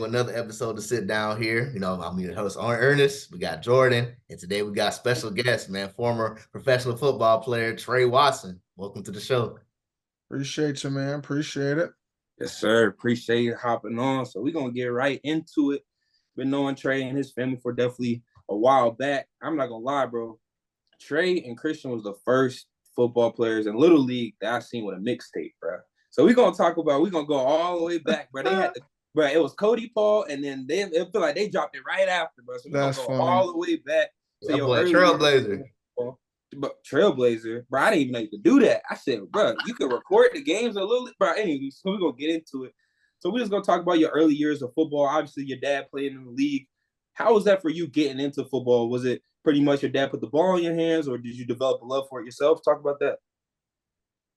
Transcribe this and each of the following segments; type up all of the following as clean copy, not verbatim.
with another episode to Sit Down here. I'm your host, Ernest. We got Jordan, and today we got special guest, man, former professional football player Tre Watson. Welcome to the show. Appreciate you, man. Appreciate it. Yes, sir. Appreciate you hopping on. So we're going to get right into it. Been knowing Trey and his family for definitely a while back. I'm not going to lie, bro. Trey and Christian was the first football players in Little League that I seen with a mixtape, bro. So we're going to go all the way back, bro. It was Cody Paul, and then it feel like they dropped it right after, bro. So we're going to go all the way back to your Trailblazer. But Trailblazer, bro, I didn't even know you could do that. I said, bro, you can record the games a little, bro. Anyway, so we're going to get into it. So we're just going to talk about your early years of football. Obviously, your dad played in the league. How was that for you getting into football? Was it pretty much your dad put the ball in your hands, or did you develop a love for it yourself? Talk about that.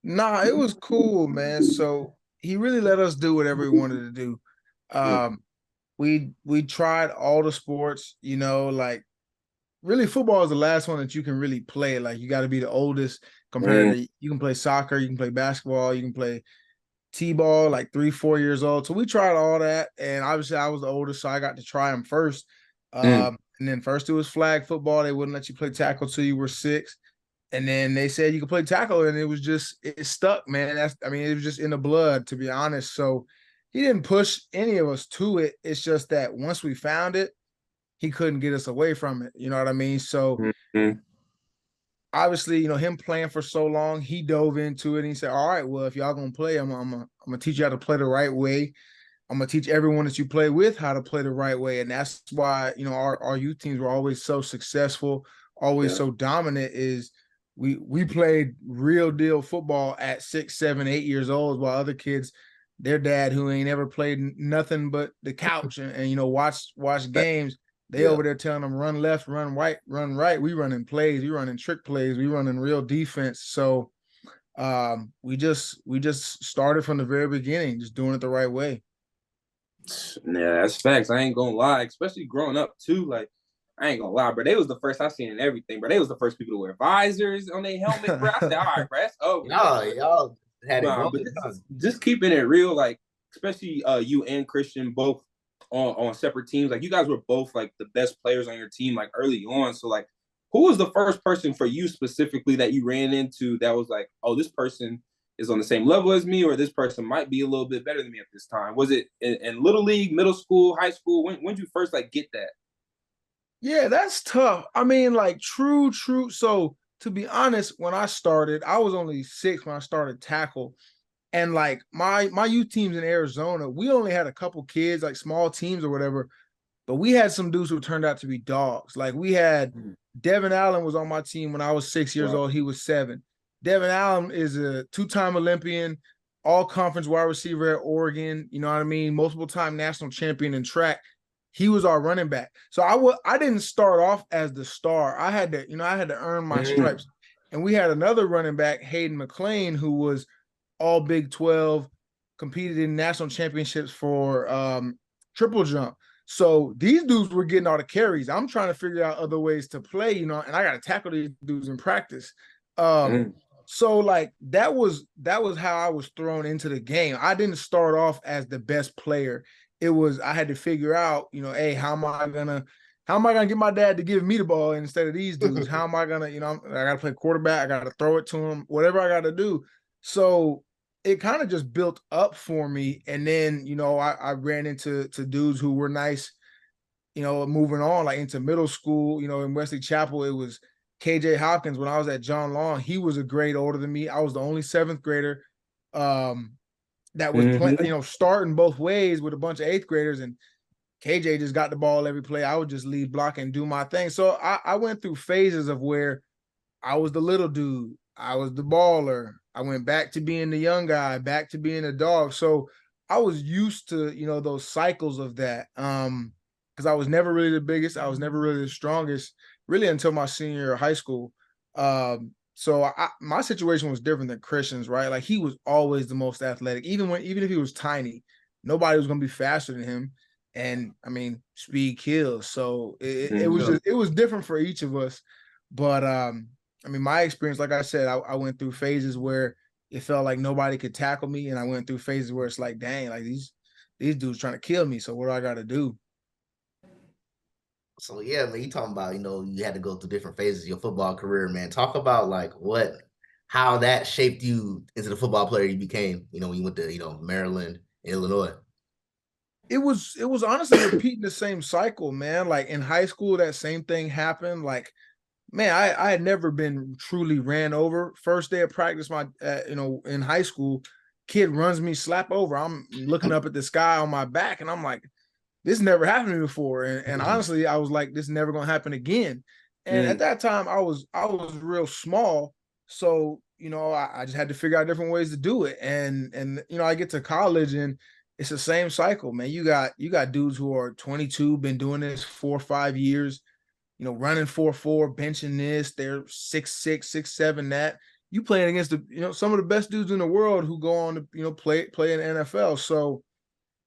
Nah, it was cool, man. So he really let us do whatever we wanted to do. We tried all the sports, like really football is the last one that you can really play. Like you got to be the oldest compared to you can play soccer, you can play basketball, you can play t-ball like 3-4 years old. So we tried all that, and obviously I was the oldest, so I got to try them first. And then first it was flag football. They wouldn't let you play tackle till you were 6. And then they said you could play tackle, and it stuck, man. It was just in the blood, to be honest. So he didn't push any of us to it. It's just that once we found it, he couldn't get us away from it. You know what I mean? So obviously, him playing for so long, he dove into it and he said, all right, well, if y'all going to play, I'm going to teach you how to play the right way. I'm going to teach everyone that you play with how to play the right way. And that's why, our youth teams were always so successful, always so dominant is we played real deal football at 6, 7, 8 years old, while other kids, their dad who ain't ever played nothing but the couch and watch games, they over there telling them run left, run right. We running plays, we running trick plays, we running real defense. So we just started from the very beginning, just doing it the right way. Yeah, that's facts. I ain't gonna lie, especially growing up too. Like, I ain't gonna lie, bro. They was the first I seen in everything, bro. They was the first people to wear visors on their helmet, bro. I said, all right, bro, that's over. Y'all had it. Just keeping it real, like, especially you and Christian both on separate teams. Like, you guys were both like the best players on your team, like early on. So, like, who was the first person for you specifically that you ran into that was like, oh, this person is on the same level as me, or this person might be a little bit better than me at this time? Was it in Little League, middle school, high school? When did you first like get that? Yeah, that's tough. I mean, like true. So to be honest, when I started, I was only 6 when I started tackle. And like my youth teams in Arizona, we only had a couple kids, like small teams or whatever, but we had some dudes who turned out to be dogs. Like we had Devin Allen was on my team when I was 6 years old. He was 7. Devin Allen is a 2-time Olympian, all-conference wide receiver at Oregon, you know what I mean? Multiple-time national champion in track. He was our running back. So I didn't start off as the star. I had to earn my stripes. And we had another running back, Hayden McClain, who was all Big 12, competed in national championships for triple jump. So these dudes were getting all the carries. I'm trying to figure out other ways to play, and I got to tackle these dudes in practice. So like that was how I was thrown into the game. I didn't start off as the best player. It was I had to figure out, hey, how am I gonna get my dad to give me the ball instead of these dudes? How am I gonna, I gotta play quarterback, I gotta throw it to him, whatever I gotta do. So it kind of just built up for me. And then, I ran into dudes who were nice, moving on, like into middle school, in Wesley Chapel, it was KJ Hopkins. When I was at John Long, he was a grade older than me. I was the only 7th grader that was playing, starting both ways with a bunch of 8th graders, and KJ just got the ball every play. I would just lead block and do my thing. So I went through phases of where I was the little dude, I was the baller, I went back to being the young guy, back to being a dog. So I was used to, those cycles of that. Because I was never really the biggest, I was never really the strongest, really until my senior year of high school. So my situation was different than Christian's, right? Like he was always the most athletic, even if he was tiny, nobody was going to be faster than him. And I mean, speed kills. So it was different for each of us. But I mean, my experience, like I said, I went through phases where it felt like nobody could tackle me, and I went through phases where it's like, dang, like these these dudes trying to kill me. So what do I got to do? So yeah, man, you talking about, you had to go through different phases of your football career, man. Talk about like how that shaped you into the football player you became, when you went to, Maryland, Illinois. It was honestly repeating the same cycle, man. Like in high school, that same thing happened. Like, man, I had never been truly ran over. First day of practice, in high school, kid runs me slap over. I'm looking up at the sky on my back, and I'm like, this never happened to me before. And honestly, I was like, this is never gonna happen again. And at that time, I was real small, so I just had to figure out different ways to do it. And I get to college, and it's the same cycle, man. You got dudes who are 22, been doing this 4 or 5 years, running 4.4, benching this. They're 6'6", 6'7", that. You playing against some of the best dudes in the world who go on to play in the NFL. So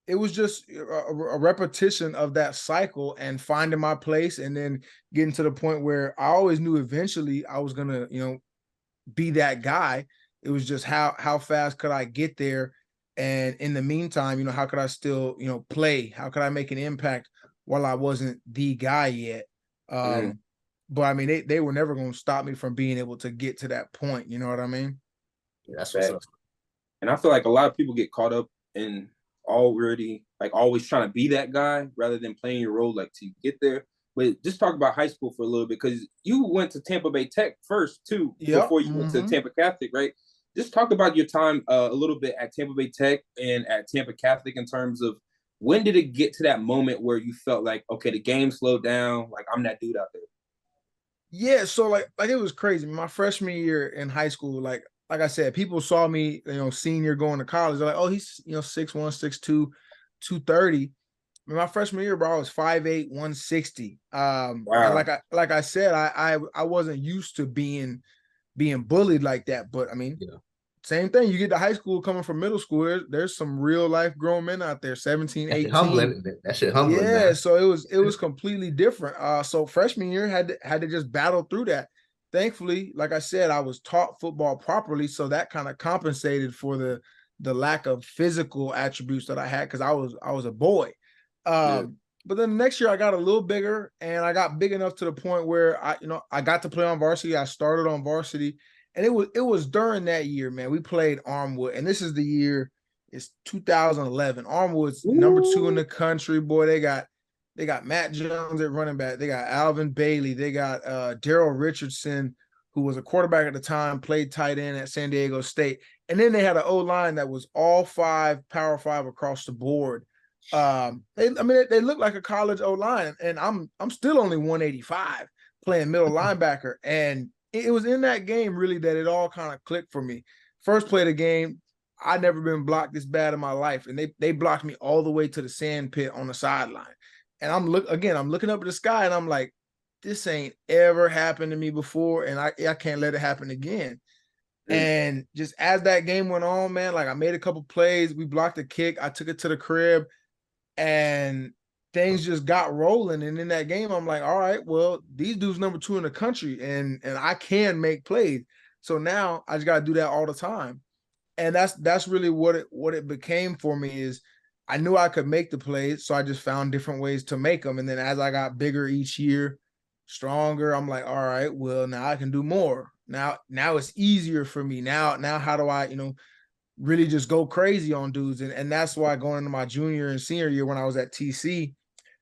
it was just a repetition of that cycle and finding my place, and then getting to the point where I always knew eventually I was gonna, be that guy. It was just how fast could I get there, and in the meantime, how could I still, play? How could I make an impact while I wasn't the guy yet? But I mean, they were never going to stop me from being able to get to that point. You know what I mean? Yeah, that's what's up. And I feel like a lot of people get caught up in already like always trying to be that guy rather than playing your role like to get there. But just talk about high school for a little bit, because you went to Tampa Bay Tech first too, before you went to Tampa Catholic, right? Just talk about your time a little bit at Tampa Bay Tech and at Tampa Catholic in terms of when did it get to that moment where you felt like, okay, the game slowed down, like I'm that dude out there. Yeah, so like it was crazy. My freshman year in high school, like I said, people saw me, senior going to college. They're like, oh, he's 6'1", 6'2", 230. My freshman year, bro, I was 5'8", 160. Wow. And like I said, I wasn't used to being bullied like that. But I mean, same thing. You get to high school coming from middle school, there's some real life grown men out there, 17, 18. That shit humbling. Yeah, man. So it was completely different. So freshman year had to just battle through that. Thankfully, like I said, I was taught football properly, so that kind of compensated for the lack of physical attributes that I had, because I was a boy. But then the next year I got a little bigger, and I got big enough to the point where I got to play on varsity. I started on varsity, and it was during that year, man. We played Armwood, and this is the year, it's 2011. Armwood's number 2 in the country, boy. They got Matt Jones at running back. They got Alvin Bailey. They got Daryl Richardson, who was a quarterback at the time, played tight end at San Diego State. And then they had an O-line that was all 5, Power 5 across the board. They look like a college O-line, and I'm still only 185 playing middle linebacker. And it was in that game really that it all kind of clicked for me. First play of the game, I'd never been blocked this bad in my life, and they blocked me all the way to the sand pit on the sideline. And I'm looking up at the sky, and I'm like, this ain't ever happened to me before, and I can't let it happen again. And just as that game went on, man, like I made a couple plays, we blocked a kick, I took it to the crib, and things just got rolling. And in that game, I'm like, all right, well, these dudes number 2 in the country, and I can make plays. So now I just got to do that all the time. And that's really what it became for me. Is I knew I could make the plays, so I just found different ways to make them. And then as I got bigger each year, stronger, I'm like, all right, well, now I can do more. Now it's easier for me. Now how do I, really just go crazy on dudes? And that's why going into my junior and senior year when I was at TC,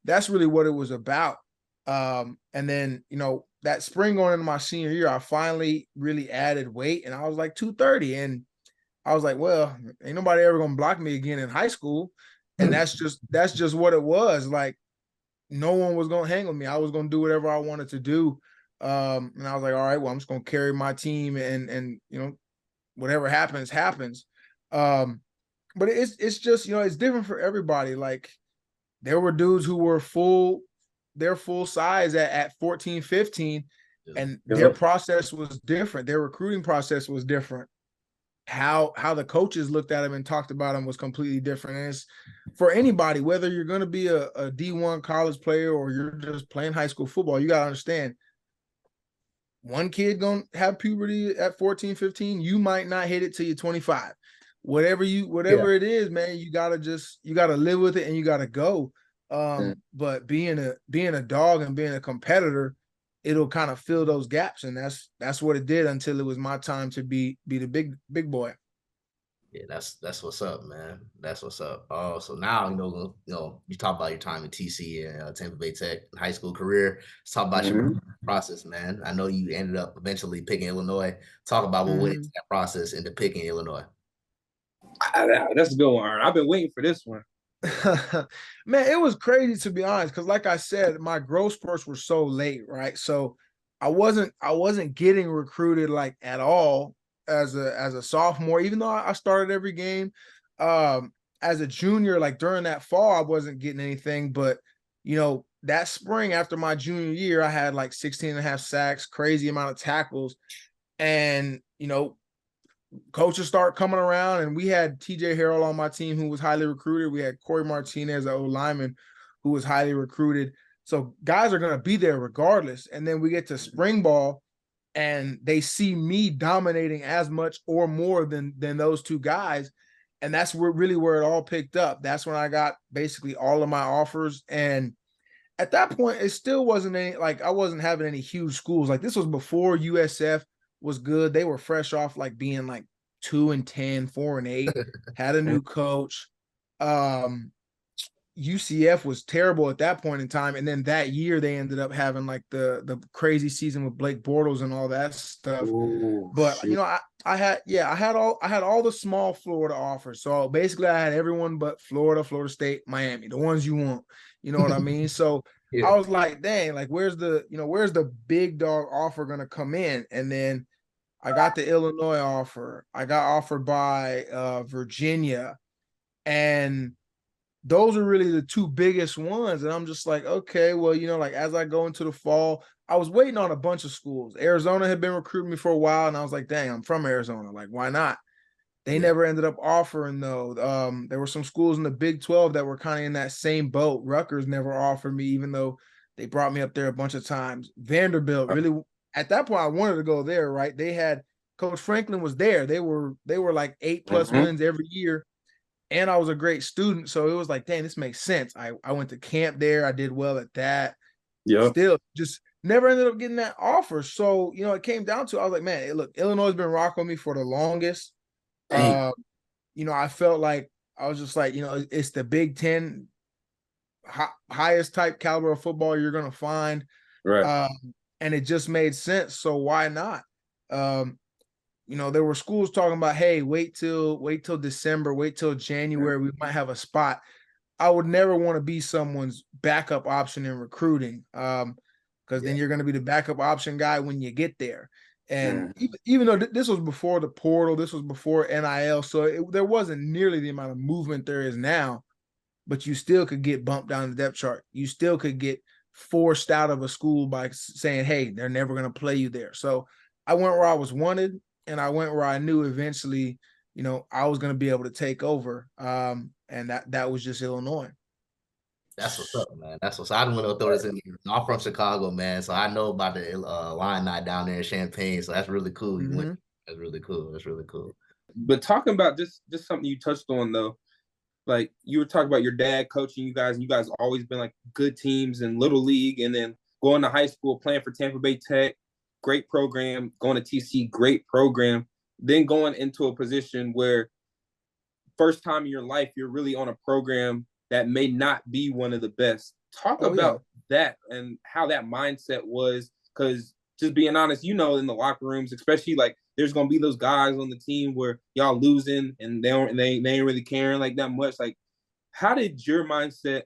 that's really what it was about. And then, that spring going into my senior year, I finally really added weight, and I was like 230. And I was like, well, ain't nobody ever gonna block me again in high school. And that's just what it was. Like, no one was gonna hang with me. I was gonna do whatever I wanted to do. And I was like, all right, well, I'm just gonna carry my team, and whatever happens. But it's just, it's different for everybody. Like, there were dudes who were full size at 14, 15, and their process was different. Their recruiting process was different. How the coaches looked at him and talked about him was completely different. And it's for anybody, whether you're going to be a D1 college player or you're just playing high school football, you got to understand, one kid going to have puberty at 14, 15. You might not hit it till you're 25. whatever it is, man, you gotta live with it and you gotta go. But being a dog and being a competitor, it'll kind of fill those gaps, and that's what it did until it was my time to be the big boy. Yeah, that's what's up, man. That's what's up. So now you talk about your time at TC and Tampa Bay Tech high school career. Let's talk about your process, man. I know you ended up eventually picking Illinois. Talk about what went into that process into picking Illinois. That's a good one, Aaron. I've been waiting for this one. Man, it was crazy, to be honest, because like I said, my growth spurts were so late, right? So I wasn't getting recruited like at all as a sophomore, even though I started every game. As a junior, like during that fall, I wasn't getting anything, but that spring after my junior year, I had like 16 and a half sacks, crazy amount of tackles, and coaches start coming around, and we had TJ Harrell on my team, who was highly recruited. We had Corey Martinez, an old lineman, who was highly recruited. So guys are going to be there regardless. And then we get to spring ball, and they see me dominating as much or more than those two guys. And that's really where it all picked up. That's when I got basically all of my offers. And at that point, it still wasn't I wasn't having any huge schools. Like, this was before USF was good. They were fresh off like being like 2-10, 4-8, had a new coach. UCF was terrible at that point in time. And then that year they ended up having like the crazy season with Blake Bortles and all that stuff. Ooh, but shoot. I had all the small Florida offers. So basically I had everyone but Florida, Florida State, Miami, the ones you want. You know what I mean? So yeah. I was like, dang, like where's the big dog offer gonna come in? And then I got the Illinois offer. I got offered by Virginia, and those are really the two biggest ones. And I'm just like, okay, well, like as I go into the fall, I was waiting on a bunch of schools. Arizona had been recruiting me for a while, and I was like, dang, I'm from Arizona. Like, why not? They never ended up offering, though. There were some schools in the Big 12 that were kind of in that same boat. Rutgers never offered me, even though they brought me up there a bunch of times. Vanderbilt, really, at that point, I wanted to go there, right? They had Coach Franklin was there. They were like 8+ wins every year. And I was a great student. So it was like, dang, this makes sense. I went to camp there. I did well at that. Yeah. Still just never ended up getting that offer. So, it came down to, I was like, man, look, Illinois has been rocking me for the longest. I felt like I was just like, it's the Big Ten highest type caliber of football you're going to find. Right. And it just made sense. So why not? There were schools talking about, hey, wait till December, wait till January, we might have a spot. I would never want to be someone's backup option in recruiting, because then you're going to be the backup option guy when you get there. And even though this was before the portal, this was before NIL, so there wasn't nearly the amount of movement there is now, but you still could get bumped down the depth chart. You still could get forced out of a school by saying, hey, they're never going to play you there. So I went where I was wanted. And I went where I knew eventually, I was going to be able to take over. And that was just Illinois. That's what's up, man. That's what's up. I don't want to throw this in here. I'm from Chicago, man. So I know about the line night down there in Champaign. So that's really cool. You went. That's really cool. That's really cool. But talking about just something you touched on, though, like you were talking about your dad coaching you guys, and you guys always been like good teams in Little League, and then going to high school, playing for Tampa Bay Tech. Great program, going to TC, great program, then going into a position where first time in your life, you're really on a program that may not be one of the best. Talk about that and how that mindset was, because just being honest, in the locker rooms, especially like there's going to be those guys on the team where y'all losing and they ain't really caring like that much. Like, how did your mindset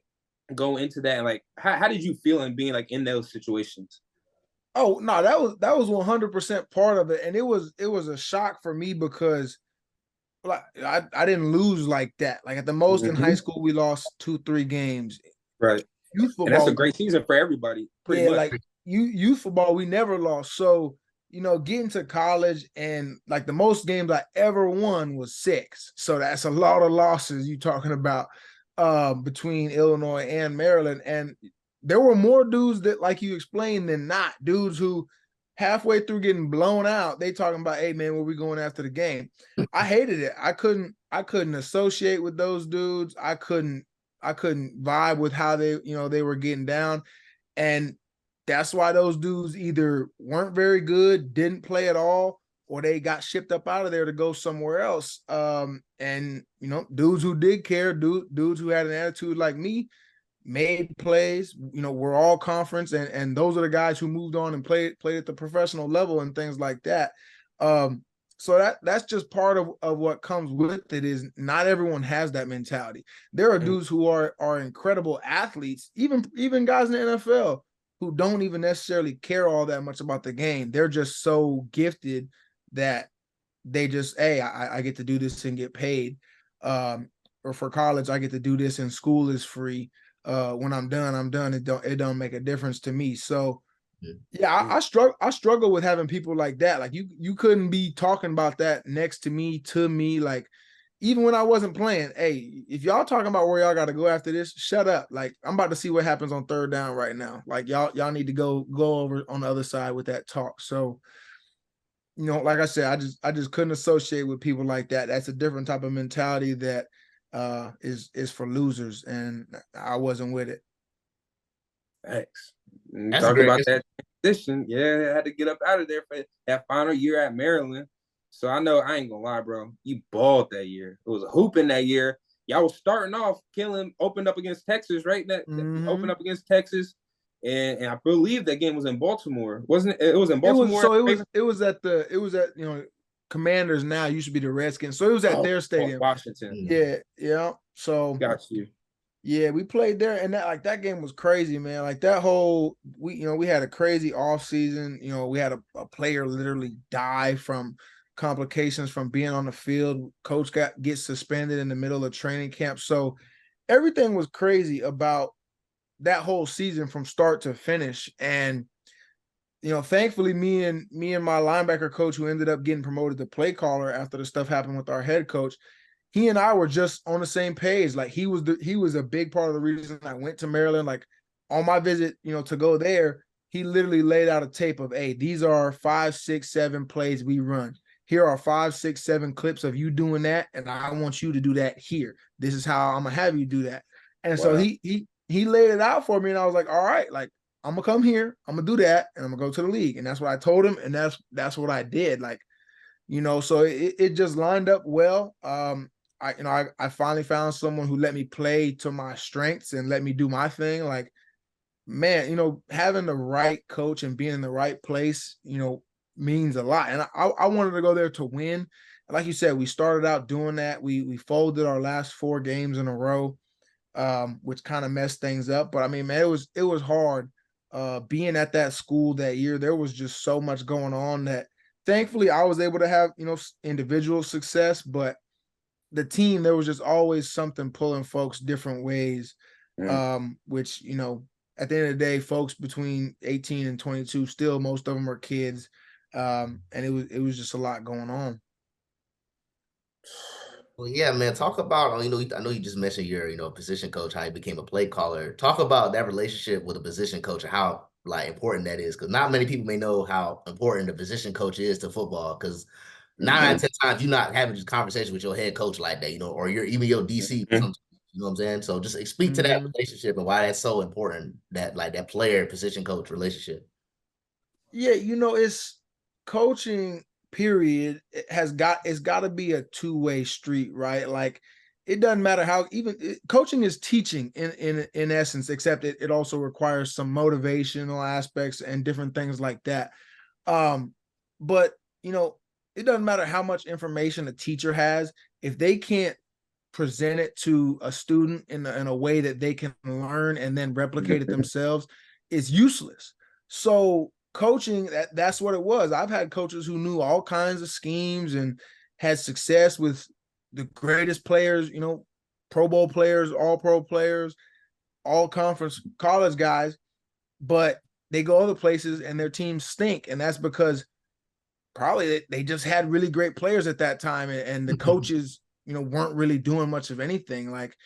go into that? And like, how did you feel in being like in those situations? Oh no, that was 100% part of it, and it was a shock for me because like I didn't lose like that. Like at the most in high school, we lost 2-3 games. Right. Youth football, and that's a great season for everybody. Pretty much. Like youth football, we never lost. So getting to college and like the most games I ever won was 6. So that's a lot of losses you talking about between Illinois and Maryland. And there were more dudes that, like you explained, than not. Dudes who halfway through getting blown out, they talking about, hey man, where we going after the game? I hated it. I couldn't associate with those dudes. I couldn't vibe with how they were getting down. And that's why those dudes either weren't very good, didn't play at all, or they got shipped up out of there to go somewhere else. And dudes who did care, dudes who had an attitude like me, made plays, we're all conference, and those are the guys who moved on and played at the professional level and things like that. So that's just part of what comes with it, is not everyone has that mentality. There are dudes who are incredible athletes, even guys in the NFL who don't even necessarily care all that much about the game. They're just so gifted that they just, hey, I get to do this and get paid. Or for college, I get to do this and school is free. When I'm done. It don't make a difference to me. So yeah, I struggle with having people like that. Like you couldn't be talking about that next to me, like even when I wasn't playing. Hey, if y'all talking about where y'all got to go after this, shut up. Like I'm about to see what happens on third down right now. Like y'all need to go over on the other side with that talk. So like I said, I just couldn't associate with people like that. That's a different type of mentality that is for losers, and I wasn't with it. Thanks. Talk about that transition. Yeah, I had to get up out of there for that final year at Maryland. So I know I ain't gonna lie, bro. You balled that year. It was a hooping that year. Y'all was starting off killing, opened up against Texas, right? That opened up against Texas. And I believe that game was in Baltimore, wasn't it? It was in Baltimore. It was at Commanders now, used to be the Redskins. So it was at their stadium. Washington. Yeah. So got you. Yeah, we played there, and that game was crazy, man. Like that whole we had a crazy off season. We had a player literally die from complications from being on the field. Coach gets suspended in the middle of training camp. So everything was crazy about that whole season from start to finish. And thankfully, me and my linebacker coach, who ended up getting promoted to play caller after the stuff happened with our head coach, he and I were just on the same page. Like he was a big part of the reason I went to Maryland. Like on my visit, to go there, he literally laid out a tape of, hey, these are 5, 6, 7 plays we run. Here are 5, 6, 7 clips of you doing that, and I want you to do that here. This is how I'm gonna have you do that. And so he laid it out for me, and I was like, all right, like I'm gonna come here, I'm gonna do that, and I'm gonna go to the league. And that's what I told him, and that's what I did. Like, so it just lined up well. I finally found someone who let me play to my strengths and let me do my thing. Like, man, having the right coach and being in the right place, means a lot. And I wanted to go there to win. Like you said, we started out doing that. We folded our last 4 games in a row, which kind of messed things up. But I mean, man, it was hard being at that school that year. There was just so much going on that thankfully I was able to have, individual success, but the team, there was just always something pulling folks different ways, which, at the end of the day, folks between 18 and 22, still most of them are kids. And it was just a lot going on. Well, yeah, man. Talk about, I know you just mentioned your, position coach, how you became a play caller. Talk about that relationship with a position coach and how important that is, because not many people may know how important the position coach is to football. Because 9 out of 10 times you're not having this conversation with your head coach like that, or even your DC. Sometimes, you know what I'm saying? So just speak to that relationship and why that's so important. That that player position coach relationship. Yeah, it's coaching. Period. It's got to be a two-way street, right? Like it doesn't matter how coaching is teaching in essence, except it also requires some motivational aspects and different things like that. But it doesn't matter how much information a teacher has if they can't present it to a student in a way that they can learn and then replicate it themselves, it's useless. So coaching, that's what it was. I've had coaches who knew all kinds of schemes and had success with the greatest players, Pro Bowl players, all pro players, all conference college guys, but they go other places and their teams stink. And that's because probably they just had really great players at that time, and the coaches, weren't really doing much of anything. Like,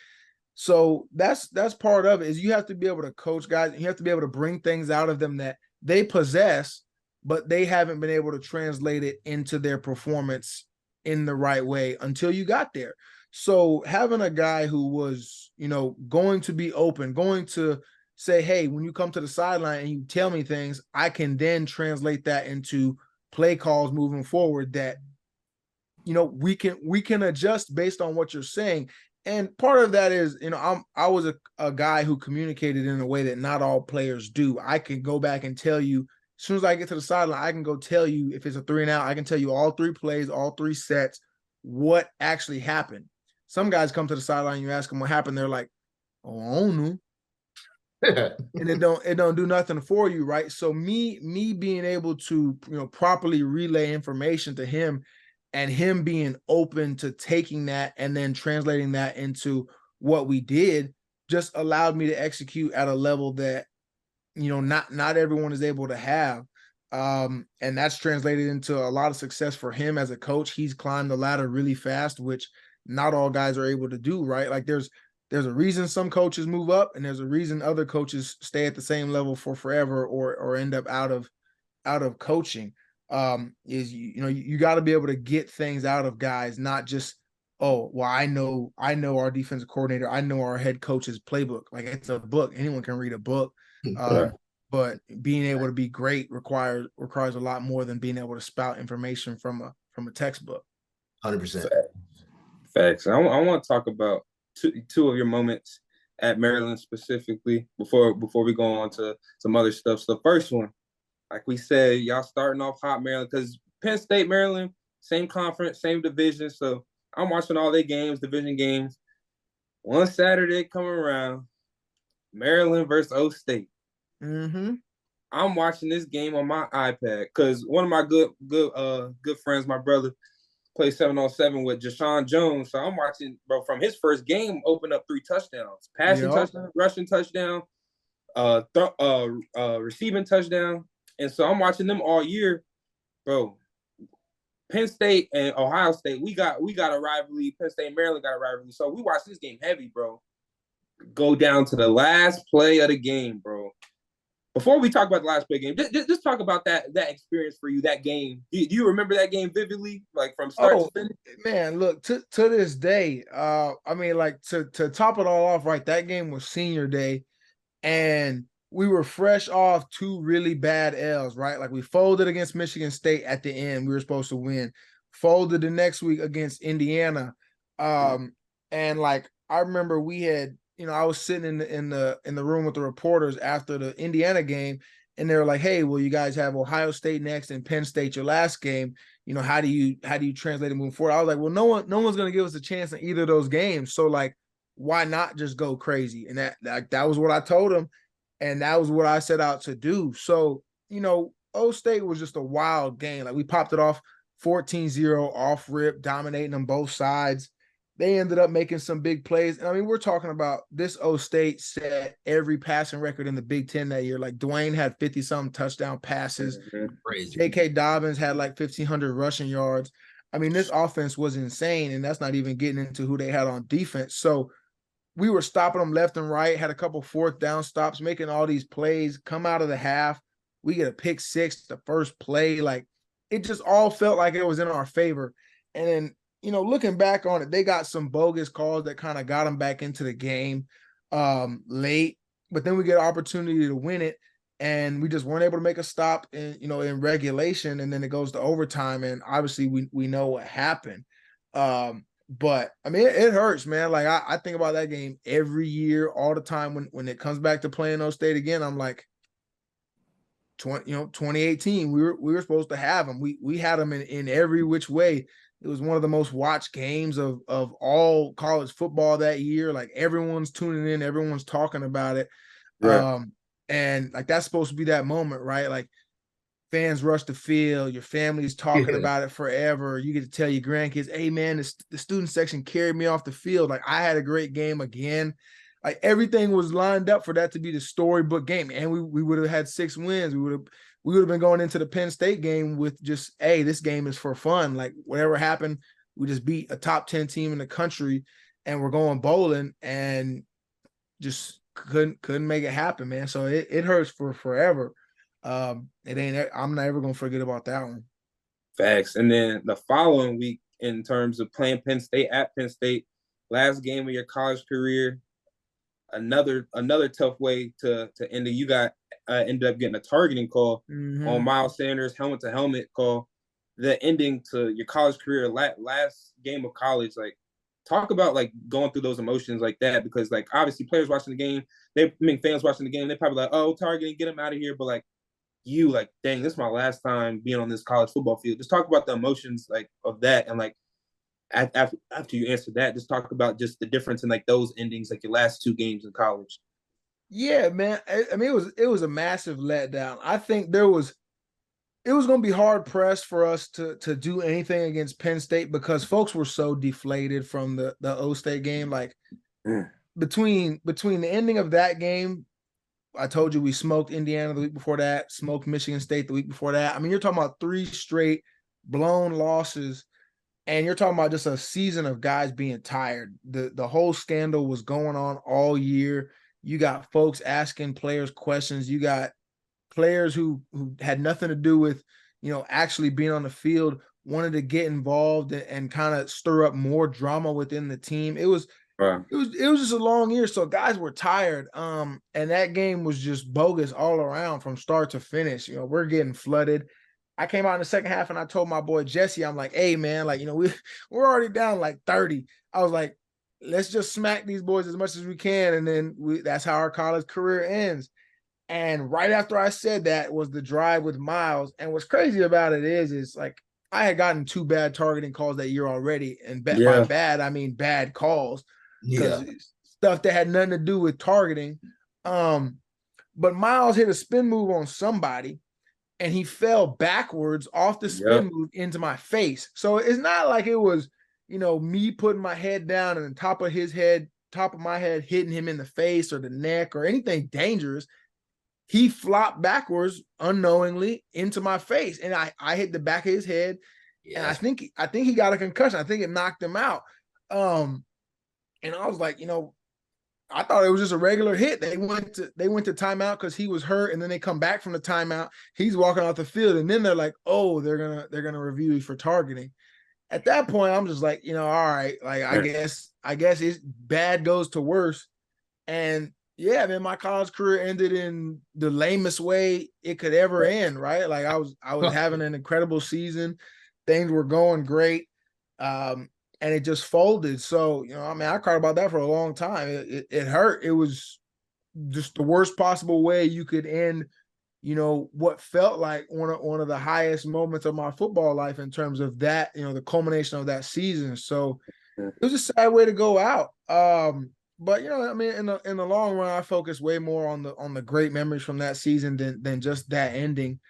so that's part of it, is you have to be able to coach guys. You have to be able to bring things out of them that they possess, but they haven't been able to translate it into their performance in the right way until you got there. So having a guy who was, going to be open, going to say, hey, when you come to the sideline and you tell me things, I can then translate that into play calls moving forward that, we can adjust based on what you're saying. And part of that is, I was a guy who communicated in a way that not all players do. I can go back and tell you, as soon as I get to the sideline, I can go tell you if it's a 3 and out, I can tell you all 3 plays, all 3 sets, what actually happened. Some guys come to the sideline, you ask them what happened, they're like, oh, I don't know. And it don't do nothing for you, right? So me being able to, properly relay information to him, and him being open to taking that and then translating that into what we did, just allowed me to execute at a level that, not everyone is able to have. And that's translated into a lot of success for him as a coach. He's climbed the ladder really fast, which not all guys are able to do, right? Like there's a reason some coaches move up, and there's a reason other coaches stay at the same level for forever or end up out of coaching. Is you got to be able to get things out of guys, not just, oh, well, I know our defensive coordinator, I know our head coach's playbook. Like, it's a book, anyone can read a book. But being able to be great requires a lot more than being able to spout information from a textbook. 100%. Facts. I want to talk about two of your moments at Maryland specifically before we go on to some other stuff. So the first one, like we said, y'all starting off hot, Maryland, because Penn State, Maryland, same conference, same division. So I'm watching all their games, division games. One Saturday coming around, Maryland versus O State. Mm-hmm. I'm watching this game on my iPad because one of my good friends, my brother, plays 7-on-7 with Jashawn Jones. So I'm watching, bro, from his first game, open up 3 touchdowns, passing touchdown, rushing touchdown, receiving touchdown. And so I'm watching them all year, bro. Penn State and Ohio State, we got a rivalry. Penn State and Maryland got a rivalry. So we watched this game heavy, bro. Go down to the last play of the game, bro. Before we talk about the last play game, just talk about that experience for you, that game. Do you remember that game vividly, like from start to finish? Man, look, to this day, I mean, like to top it all off, right? That game was senior day, and we were fresh off 2 really bad L's, right? Like we folded against Michigan State at the end. We were supposed to win. Folded the next week against Indiana. And like I remember we had, I was sitting in the room with the reporters after the Indiana game, and they were like, hey, well, you guys have Ohio State next and Penn State your last game. How do you translate it moving forward? I was like, well, no one's gonna give us a chance in either of those games. So like, why not just go crazy? And that was what I told them. And that was what I set out to do. So, O State was just a wild game. Like we popped it off 14-0 off rip, dominating on both sides. They ended up making some big plays. And I mean, we're talking about this O State set every passing record in the Big Ten that year. Like Dwayne had 50-something touchdown passes. Crazy. J.K. Dobbins had like 1,500 rushing yards. I mean, this offense was insane. And that's not even getting into who they had on defense. So we were stopping them left and right, had a couple 4th down stops, making all these plays, come out of the half. We get a pick 6 the first play. Like, it just all felt like it was in our favor. And then, looking back on it, they got some bogus calls that kind of got them back into the game late. But then we get an opportunity to win it, and we just weren't able to make a stop in regulation. And then it goes to overtime, and obviously we know what happened. But I mean, it hurts, man. Like I think about that game every year, all the time. When it comes back to playing O State again, I'm like, 2018, we were supposed to have them. We had them in every which way. It was one of the most watched games of all college football that year. Like everyone's tuning in, everyone's talking about it. Right. And like that's supposed to be that moment, right? Like fans rush the field, your family's talking about it forever. You get to tell your grandkids, hey man, the student section carried me off the field. Like I had a great game again. Like everything was lined up for that to be the storybook game. And we would have had 6 wins. We would have been going into the Penn State game with just, hey, this game is for fun. Like whatever happened, we just beat a top 10 team in the country and we're going bowling and just couldn't make it happen, man. So it hurts for forever. I'm never gonna forget about that one. Facts. And then the following week, in terms of playing Penn State at Penn State, last game of your college career, another tough way to end it. You got ended up getting a targeting call on Miles Sanders, helmet to helmet call. The ending to your college career, last game of college. Like, talk about like going through those emotions like that, because like obviously players watching the game, fans watching the game, they probably like, oh, targeting, get him out of here. But like you, like, dang, this is my last time being on this college football field. Just talk about the emotions like of that, and like after you answer that, just talk about just the difference in like those endings, like your last two games in college. Yeah, man. I mean, it was a massive letdown. I think it was going to be hard pressed for us to do anything against Penn State because folks were so deflated from the O State game. Like between the ending of that game, I told you we smoked Indiana the week before that, smoked Michigan State the week before that. I mean, you're talking about 3 straight blown losses, and you're talking about just a season of guys being tired. The whole scandal was going on all year. You got folks asking players questions. You got players who had nothing to do with, actually being on the field, wanted to get involved and kind of stir up more drama within the team. It was just a long year, so guys were tired. And that game was just bogus all around from start to finish. We're getting flooded. I came out in the second half and I told my boy Jesse, I'm like, hey man, like, we're already down like 30. I was like, let's just smack these boys as much as we can, and then that's how our college career ends. And right after I said that was the drive with Miles. And what's crazy about it is like I had gotten 2 bad targeting calls that year already, and by bad I mean bad calls. Because stuff that had nothing to do with targeting. But Miles hit a spin move on somebody, and he fell backwards off the spin move into my face. So it's not like it was, me putting my head down and the top of my head hitting him in the face or the neck or anything dangerous. He flopped backwards unknowingly into my face, and I hit the back of his head, and I think he got a concussion. I think it knocked him out. And I was like, I thought it was just a regular hit. They went to timeout because he was hurt, and then they come back from the timeout. He's walking off the field, and then they're like, oh, they're gonna review you for targeting. At that point, I'm just like, all right, like I guess it's bad goes to worse. And yeah, man, my college career ended in the lamest way it could ever end, right? Like I was having an incredible season. Things were going great. And it just folded. So, I cried about that for a long time. It hurt. It was just the worst possible way you could end, what felt like one of the highest moments of my football life in terms of that, the culmination of that season. So it was a sad way to go out. But in the long run, I focus way more on the great memories from that season than just that ending.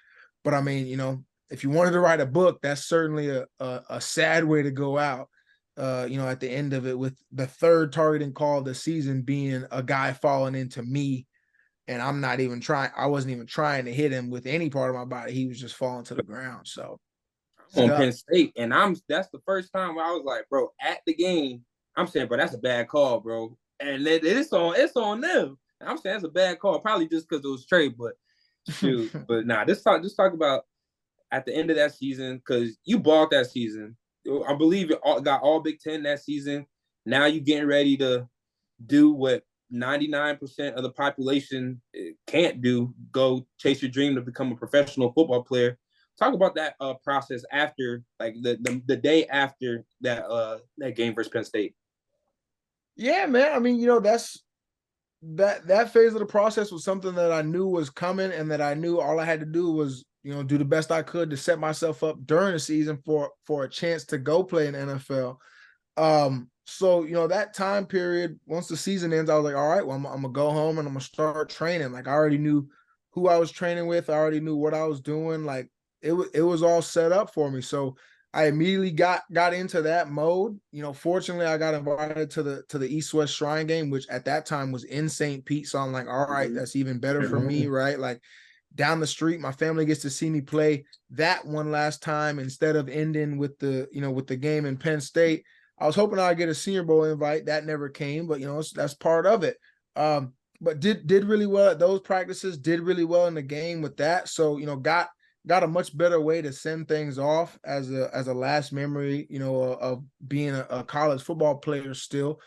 But I mean, if you wanted to write a book, that's certainly a sad way to go out. At the end of it, with the 3rd targeting call of the season being a guy falling into me, and I wasn't even trying to hit him with any part of my body. He was just falling to the ground. So on Penn State, and that's the first time where I was like, bro, at the game, I'm saying, bro, that's a bad call, bro. And it's on them. And I'm saying that's a bad call, probably just because it was Trey, but shoot. But nah, just talk about at the end of that season, because you balled that season. I believe you got all Big Ten that season. Now you getting ready to do what 99% of the population can't do, go chase your dream to become a professional football player. Talk about that process after, like the day after that game versus Penn State. Yeah, man. I mean, that's that phase of the process was something that I knew was coming, and that I knew all I had to do was, do the best I could to set myself up during the season for a chance to go play in the NFL. So, that time period, once the season ends, I was like, all right, well, I'm going to go home and I'm going to start training. Like I already knew who I was training with. I already knew what I was doing. Like it was all set up for me. So I immediately got into that mode. Fortunately, I got invited to the East-West Shrine game, which at that time was in St. Pete. So I'm like, all right, that's even better for me, right? Like down the street, my family gets to see me play that one last time instead of ending with the game in Penn State. I was hoping I'd get a Senior Bowl invite. That never came, but that's part of it. but did really well at those practices, did really well in the game with that. So, got a much better way to send things off as a last memory, of being a college football player still.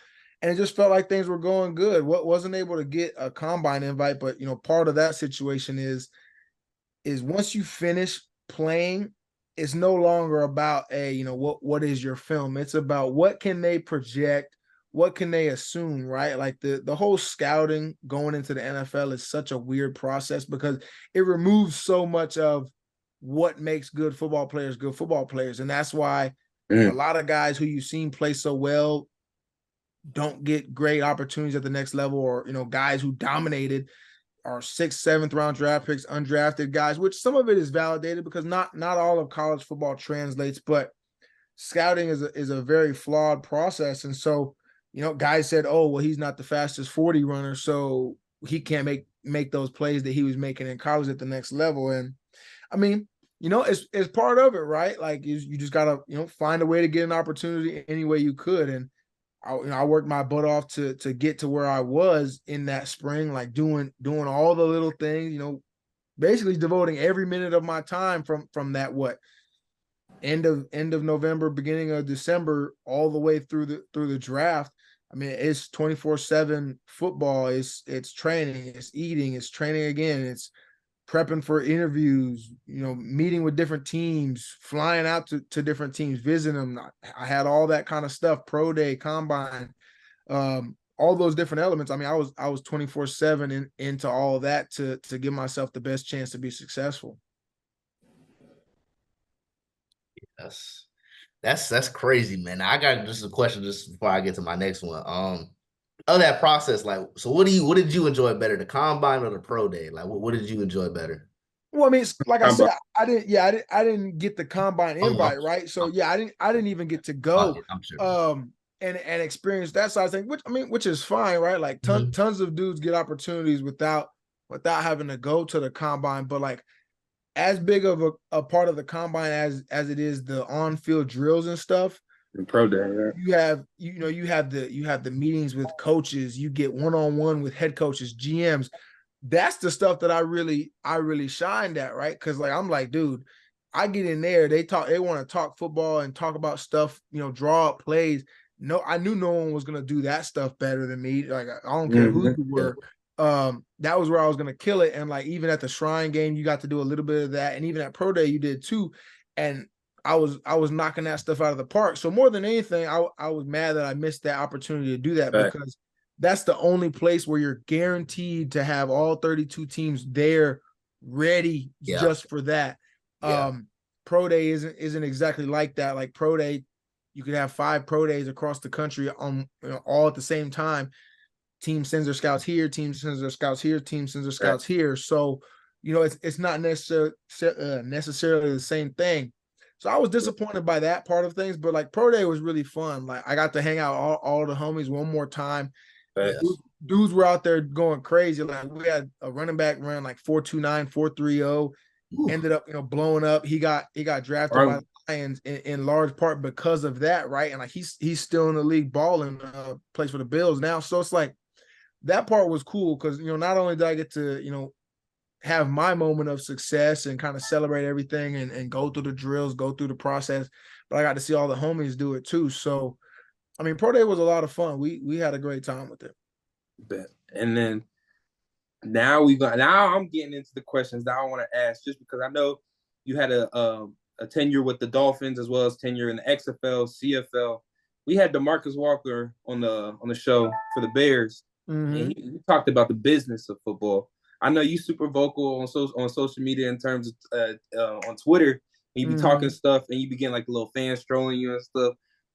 And it just felt like things were going good. Wasn't able to get a combine invite, but part of that situation is once you finish playing, it's no longer about what is your film. It's about what can they project, what can they assume, right? Like the whole scouting going into the NFL is such a weird process because it removes so much of what makes good football players. And that's why a lot of guys who you've seen play so well don't get great opportunities at the next level, or guys who dominated are 6th, 7th round draft picks, undrafted guys, which some of it is validated because not all of college football translates, but scouting is a very flawed process. And so, guys said, oh, well, he's not the fastest 40 runner, so he can't make those plays that he was making in college at the next level. And I mean, it's part of it, right? Like you just gotta, find a way to get an opportunity any way you could. And I worked my butt off to get to where I was in that spring, like doing all the little things, basically devoting every minute of my time from that end of November, beginning of December, all the way through the draft. I mean, it's 24/7 football. It's training, it's eating, it's training again, it's prepping for interviews, meeting with different teams, flying out to different teams, visiting them. I had all that kind of stuff, pro day, combine, all those different elements. I mean, I was 24/7 into all of that to give myself the best chance to be successful. That's crazy, man. I got just a question just before I get to my next one. Of that process, like, so what did you enjoy better, the combine or the pro day? Like, what did you enjoy better? Well, I mean, like I said, I didn't get the combine invite, right? So yeah, I didn't even get to go, and experience that side of thing, which is fine, right? Like tons of dudes get opportunities without having to go to the combine, but like as big of a part of the combine as it is the on-field drills and stuff. Pro day, yeah. You have the meetings with coaches, you get one-on-one with head coaches, GMs. That's the stuff that I really shined at, right? Because like I'm like, dude, I get in there, they want to talk football and talk about stuff, draw up plays. No, I knew no one was gonna do that stuff better than me. Like I don't care who you were. That was where I was gonna kill it. And like even at the Shrine game, you got to do a little bit of that, and even at Pro Day, you did too. And I was knocking that stuff out of the park. So more than anything, I was mad that I missed that opportunity to do that, because that's the only place where you're guaranteed to have all 32 teams there ready just for that. Pro Day isn't exactly like that. Like Pro Day, you could have 5 Pro Days across the country on all at the same time. Team sends their scouts here, team sends their scouts here, team sends their scouts here. So, it's not necessarily the same thing. So I was disappointed by that part of things, but like Pro Day was really fun. Like I got to hang out all the homies one more time. Dudes were out there going crazy. Like we had a running back run like 4.29, 4.30, ended up, blowing up. He got drafted by the Lions in large part because of that, right? And like he's still in the league balling, plays for the Bills now. So it's like that part was cool because not only did I get to have my moment of success and kind of celebrate everything and go through the drills, go through the process, but I got to see all the homies do it too. So, I mean, Pro Day was a lot of fun. We had a great time with it. And then now I'm getting into the questions that I want to ask, just because I know you had a tenure with the Dolphins as well as tenure in the XFL, CFL. We had DeMarcus Walker on the show for the Bears, and he talked about the business of football. I know you super vocal on social media in terms of on Twitter, and you be talking stuff, and you be getting like the little fans trolling you and stuff.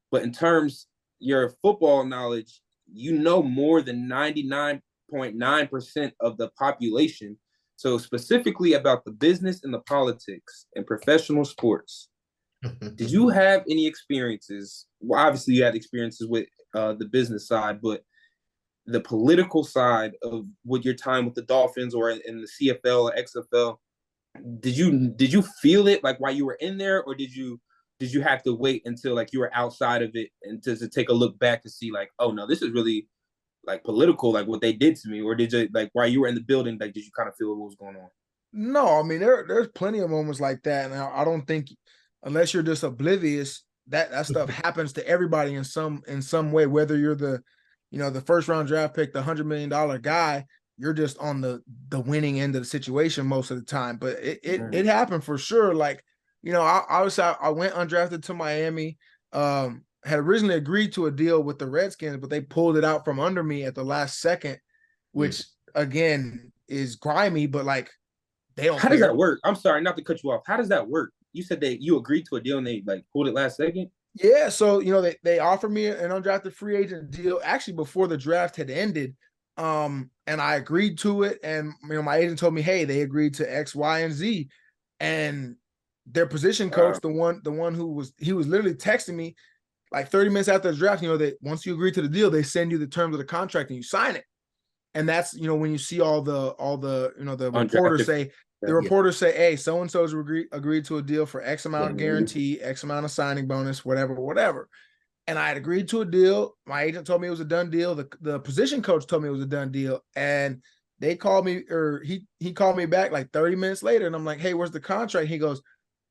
But in terms your football knowledge, more than 99.9% of the population. So specifically about the business and the politics and professional sports. Did you have any experiences? Well, obviously you had experiences with the business side, but the political side of with your time with the Dolphins or in the CFL or XFL, did you feel it like while you were in there, or did you have to wait until like you were outside of it and to take a look back to see like, oh no, this is really like political, like what they did to me, or did you like while you were in the building, like did you kind of feel what was going on? No, I mean there's plenty of moments like that, and I don't think unless you're just oblivious that stuff happens to everybody in some way. Whether you're the first round draft pick, the $100 million guy, you're just on the winning end of the situation most of the time. But it happened for sure. Like I went undrafted to Miami. Had originally agreed to a deal with the Redskins, but they pulled it out from under me at the last second, which again is grimy, but like. How does that work? I'm sorry, not to cut you off. How does that work? You said that you agreed to a deal and they like pulled it last second? Yeah, so they offered me an undrafted free agent deal actually before the draft had ended. And I agreed to it. And my agent told me, hey, they agreed to X, Y, and Z. And their position coach, the one who was literally texting me like 30 minutes after the draft, that once you agree to the deal, they send you the terms of the contract and you sign it. And that's when you see all the the reporters say. The reporters say, hey, so-and-so's agreed to a deal for X amount of guarantee, X amount of signing bonus, whatever. And I had agreed to a deal. My agent told me it was a done deal. The position coach told me it was a done deal. And they called me, or he called me back like 30 minutes later. And I'm like, hey, where's the contract? He goes,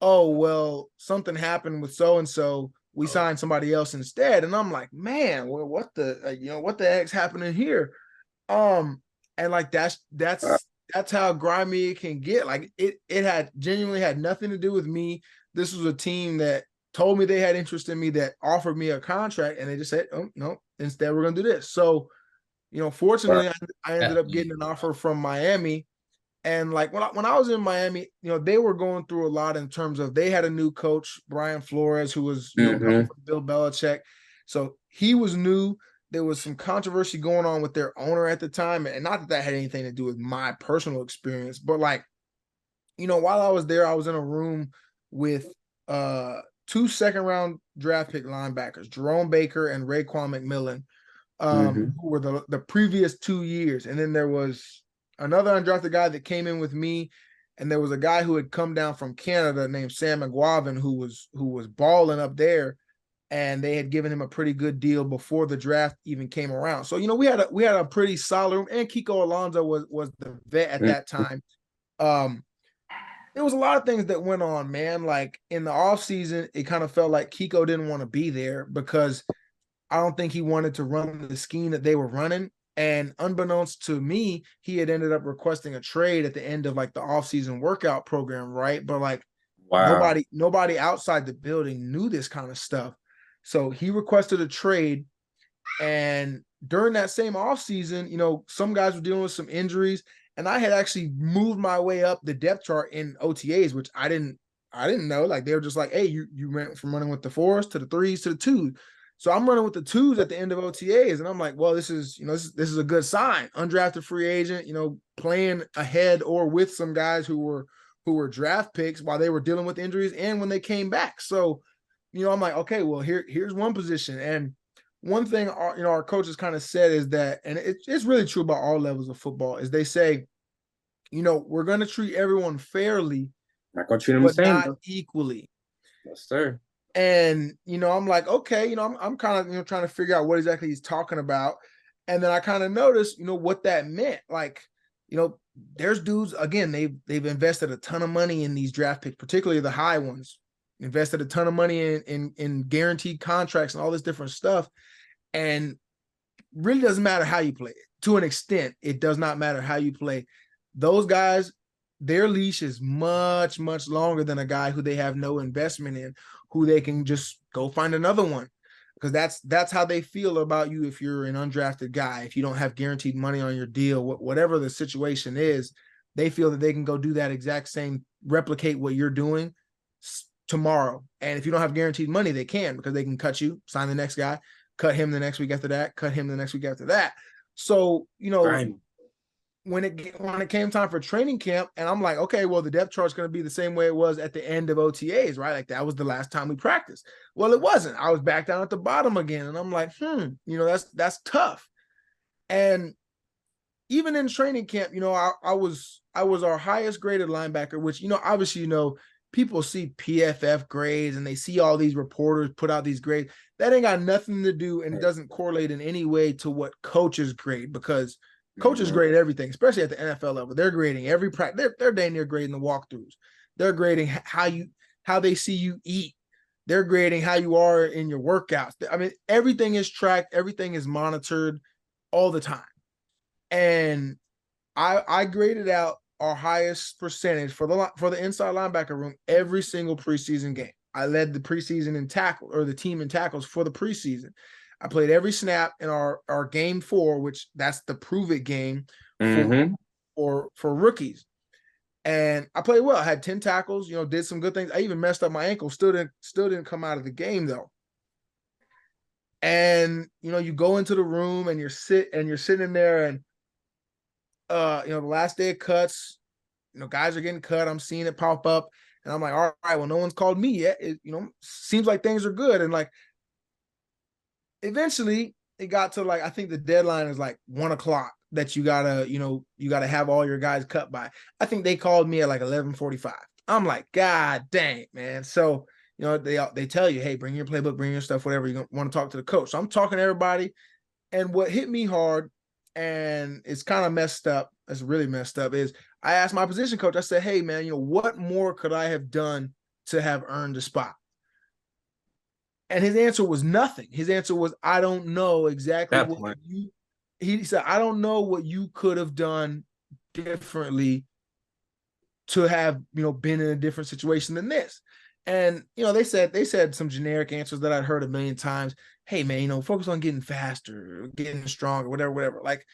oh, well, something happened with so-and-so. We signed somebody else instead. And I'm like, man, well, what the heck's happening here? And like, that's how grimy it can get. Like it had genuinely had nothing to do with me. This was a team that told me they had interest in me, that offered me a contract, and they just said, oh no, instead we're gonna do this. So, fortunately I ended up getting an offer from Miami. And like when I was in Miami, they were going through a lot in terms of they had a new coach, Brian Flores, who was coming from Bill Belichick. So he was new. There was some controversy going on with their owner at the time. And not that had anything to do with my personal experience, but like, while I was there, I was in a room with 2 second-round draft pick linebackers, Jerome Baker and Raekwon McMillan, who were the previous 2 years. And then there was another undrafted guy that came in with me. And there was a guy who had come down from Canada named Sam McGuavin, who was balling up there. And they had given him a pretty good deal before the draft even came around. So, we had a pretty solid room, and Kiko Alonso was the vet at that time. There was a lot of things that went on, man. Like in the offseason, it kind of felt like Kiko didn't want to be there because I don't think he wanted to run the scheme that they were running. And unbeknownst to me, he had ended up requesting a trade at the end of like the offseason workout program, right? But like nobody outside the building knew this kind of stuff. So he requested a trade, and during that same offseason, some guys were dealing with some injuries, and I had actually moved my way up the depth chart in OTAs, which I didn't know. Like they were just like, hey, you went from running with the 4s to the 3s to the 2s. So I'm running with the 2s at the end of OTAs, and I'm like, well, this is a good sign. Undrafted free agent, playing ahead or with some guys who were draft picks while they were dealing with injuries and when they came back. So I'm like, okay, well, here's one position. And one thing our coaches kind of said is that, and it's really true about all levels of football, is they say, we're going to treat everyone fairly, not going to treat them the same, not equally. Yes, sir. And, I'm like, okay, I'm kind of, trying to figure out what exactly he's talking about. And then I kind of noticed, what that meant. Like, there's dudes, again, they've invested a ton of money in these draft picks, particularly the high ones. Invested a ton of money in guaranteed contracts and all this different stuff. And really doesn't matter how you play it. To an extent, it does not matter how you play. Those guys, their leash is much, much longer than a guy who they have no investment in, who they can just go find another one. Because that's how they feel about you if you're an undrafted guy. If you don't have guaranteed money on your deal, whatever the situation is, they feel that they can go do that exact same, replicate what you're doing tomorrow. And if you don't have guaranteed money, they can, because they can cut you, sign the next guy, cut him the next week after that, cut him the next week after that. So, when it came time for training camp, and I'm like, okay, well, the depth chart is going to be the same way it was at the end of OTAs, right? Like that was the last time we practiced. Well, it wasn't. I was back down at the bottom again. And I'm like, that's tough. And even in training camp, I was our highest graded linebacker, which, obviously, people see PFF grades and they see all these reporters put out these grades. That ain't got nothing to do, and it doesn't correlate in any way to what coaches grade, because coaches grade everything, especially at the NFL level. They're grading every practice. They're dang near grading the walkthroughs. They're grading how they see you eat. They're grading how you are in your workouts. I mean, everything is tracked. Everything is monitored all the time. And I graded out our highest percentage for the inside linebacker room every single preseason game. I led the preseason in tackle, or the team in tackles for the preseason. I played every snap in our game 4, which that's the prove it game for rookies. And I played well. I had 10 tackles, did some good things. I even messed up my ankle. Still didn't come out of the game though. And you go into the room and you're sitting there, and the last day of cuts, guys are getting cut. I'm seeing it pop up, and I'm like, all right, well, no one's called me yet. It, seems like things are good. And like, eventually it got to like, I think the deadline is like 1:00 that you gotta have all your guys cut by. I think they called me at like 11:45. I'm like, God dang, man. So, they tell you, hey, bring your playbook, bring your stuff, whatever, you want to talk to the coach. So I'm talking to everybody. And what hit me hard, and it's kind of messed up, it's really messed up, is I asked my position coach, I said, hey, man, what more could I have done to have earned a spot? And his answer was nothing. His answer was, I don't know exactly what he said, I don't know what you could have done differently to have, been in a different situation than this. And, they said some generic answers that I'd heard a million times. Hey, man, focus on getting faster, getting stronger, whatever. Like,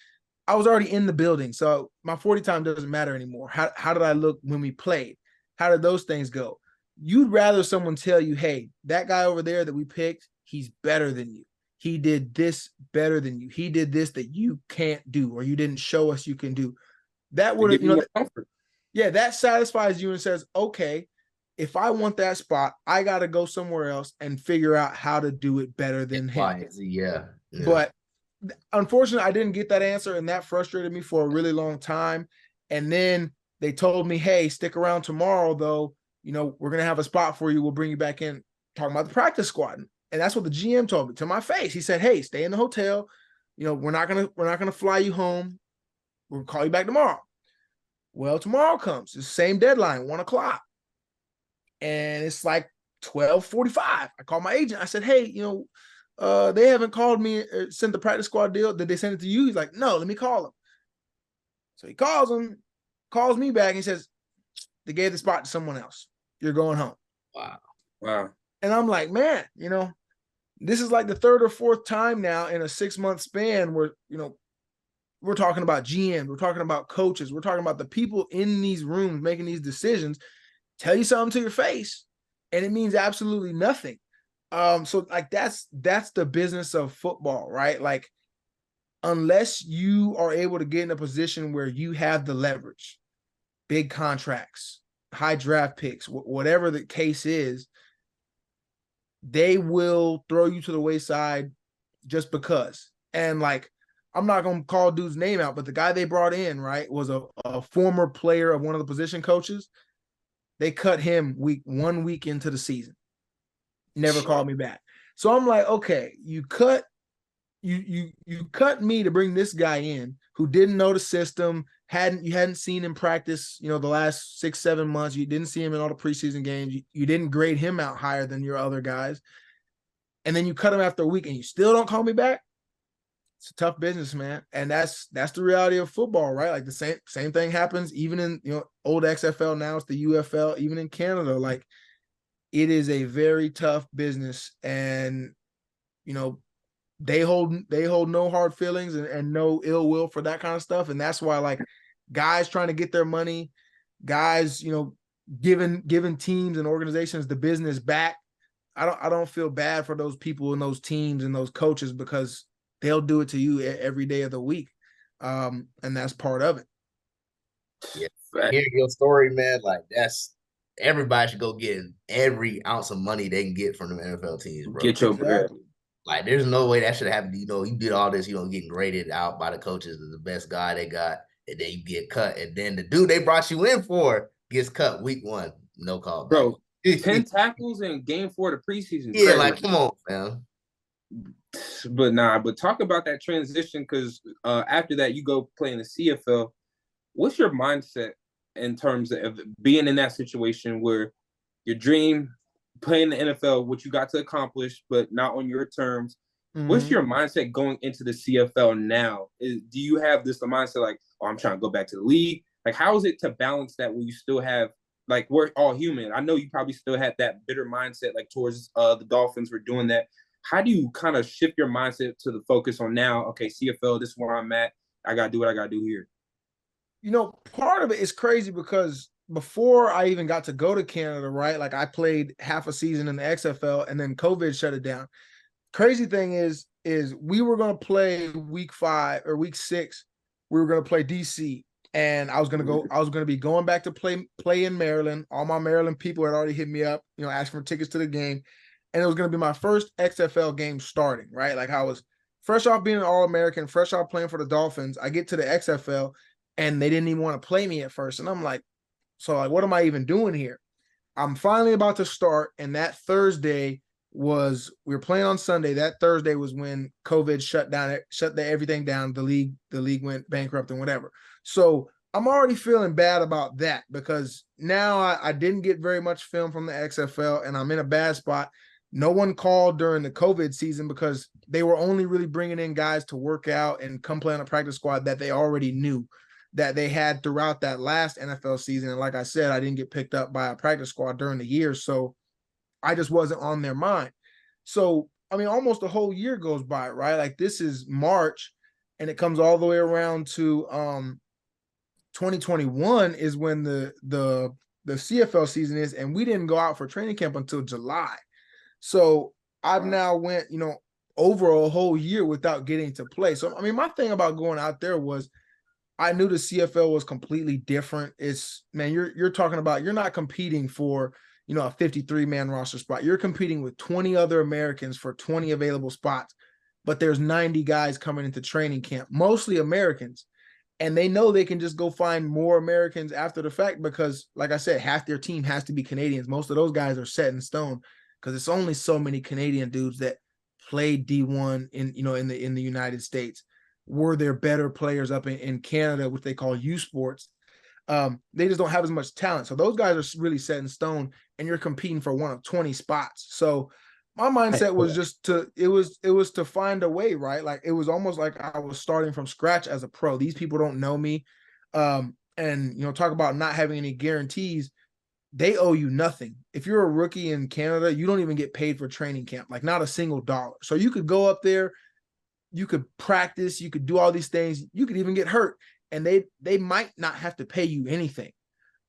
I was already in the building, so my 40 time doesn't matter anymore. How did I look when we played? How did those things go? You'd rather someone tell you, hey, that guy over there that we picked, he's better than you. He did this better than you. He did this that you can't do, or you didn't show us you can do. That would have, that satisfies you and says, okay, if I want that spot, I got to go somewhere else and figure out how to do it better than him. Yeah. But unfortunately, I didn't get that answer, and that frustrated me for a really long time. And then they told me, hey, stick around tomorrow, though. We're going to have a spot for you. We'll bring you back in, talking about the practice squad. And that's what the GM told me to my face. He said, hey, stay in the hotel. We're not going to fly you home. We'll call you back tomorrow. Well, tomorrow comes. It's the same deadline, 1:00. And it's like 12:45. I called my agent. I said, hey, they haven't called me, sent the practice squad deal. Did they send it to you? He's like, no, let me call him. So he calls him, calls me back, and he says, they gave the spot to someone else. You're going home. Wow. And I'm like, man, this is like the 3rd or 4th time now in a 6-month span where, we're talking about GMs, we're talking about coaches, we're talking about the people in these rooms making these decisions, tell you something to your face, and it means absolutely nothing. So like that's the business of football, right? Like, unless you are able to get in a position where you have the leverage, big contracts, high draft picks, whatever the case is, they will throw you to the wayside just because. And like, I'm not going to call dude's name out, but the guy they brought in, right, was a former player of one of the position coaches. They cut him 1 week into the season. Never called me back. So I'm like, okay, you cut me to bring this guy in who didn't know the system, you hadn't seen him practice, the last 6-7 months. You didn't see him in all the preseason games. You didn't grade him out higher than your other guys. And then you cut him after a week and you still don't call me back. It's a tough business, man. And that's the reality of football, right? Like the same thing happens even in, old XFL, now it's the UFL, even in Canada. Like, it is a very tough business, and, they hold no hard feelings and no ill will for that kind of stuff. And that's why, like, guys trying to get their money, guys, giving teams and organizations the business back. I don't feel bad for those people and those teams and those coaches, because they'll do it to you every day of the week. And that's part of it. Yeah. Hearing your story, man, like, everybody should go get every ounce of money they can get from the NFL teams, bro. Get your bread. Like, there's no way that should happen. You did all this, getting graded out by the coaches as the best guy they got, and then you get cut. And then the dude they brought you in for gets cut week 1. no call, bro. 10 tackles in game 4 of the preseason. Yeah, crazy. Like come on, man. But talk about that transition, because after that you go play in the CFL. What's your mindset in terms of being in that situation where your dream, playing the NFL, what you got to accomplish, but not on your terms? Mm-hmm. What's your mindset going into the CFL now? Do you have the mindset like, oh, I'm trying to go back to the league? Like, how is it to balance that when you still have, like, we're all human? I know you probably still had that bitter mindset, like, towards the Dolphins for doing that. How do you kind of shift your mindset to the focus on now, okay, CFL, this is where I'm at. I got to do what I got to do here. Part of it is crazy because before I even got to go to Canada, right? Like I played half a season in the XFL and then COVID shut it down. Crazy thing is we were going to play week 5 or week 6. We were going to play DC and I was going to be going back to play in Maryland. All my Maryland people had already hit me up, asking for tickets to the game. And it was going to be my first XFL game starting, right? Like I was fresh off being an All-American, fresh off playing for the Dolphins. I get to the XFL and they didn't even want to play me at first. And I'm like, what am I even doing here? I'm finally about to start. And that Thursday we were playing on Sunday. That Thursday was when COVID shut everything down. The league went bankrupt and whatever. So I'm already feeling bad about that because now I didn't get very much film from the XFL and I'm in a bad spot. No one called during the COVID season because they were only really bringing in guys to work out and come play on a practice squad that they already knew that they had throughout that last NFL season. And like I said, I didn't get picked up by a practice squad during the year. So I just wasn't on their mind. So, almost a whole year goes by, right? Like this is March and it comes all the way around to 2021 is when the CFL season is. And we didn't go out for training camp until July. So I've now went, over a whole year without getting to play. So, my thing about going out there was I knew the CFL was completely different. You're talking about, you're not competing for, a 53-man roster spot. You're competing with 20 other Americans for 20 available spots, but there's 90 guys coming into training camp, mostly Americans. And they know they can just go find more Americans after the fact because, like I said, half their team has to be Canadians. Most of those guys are set in stone because it's only so many Canadian dudes that play D1 in the United States. Were there better players up in Canada, which they call U Sports? They just don't have as much talent. So those guys are really set in stone and you're competing for one of 20 spots. So my mindset was just it was to find a way, right? Like it was almost like I was starting from scratch as a pro. These people don't know me. And talk about not having any guarantees. They owe you nothing. If you're a rookie in Canada, you don't even get paid for training camp, like not a single dollar. So you could go up there, you could practice, you could do all these things, you could even get hurt, and they might not have to pay you anything.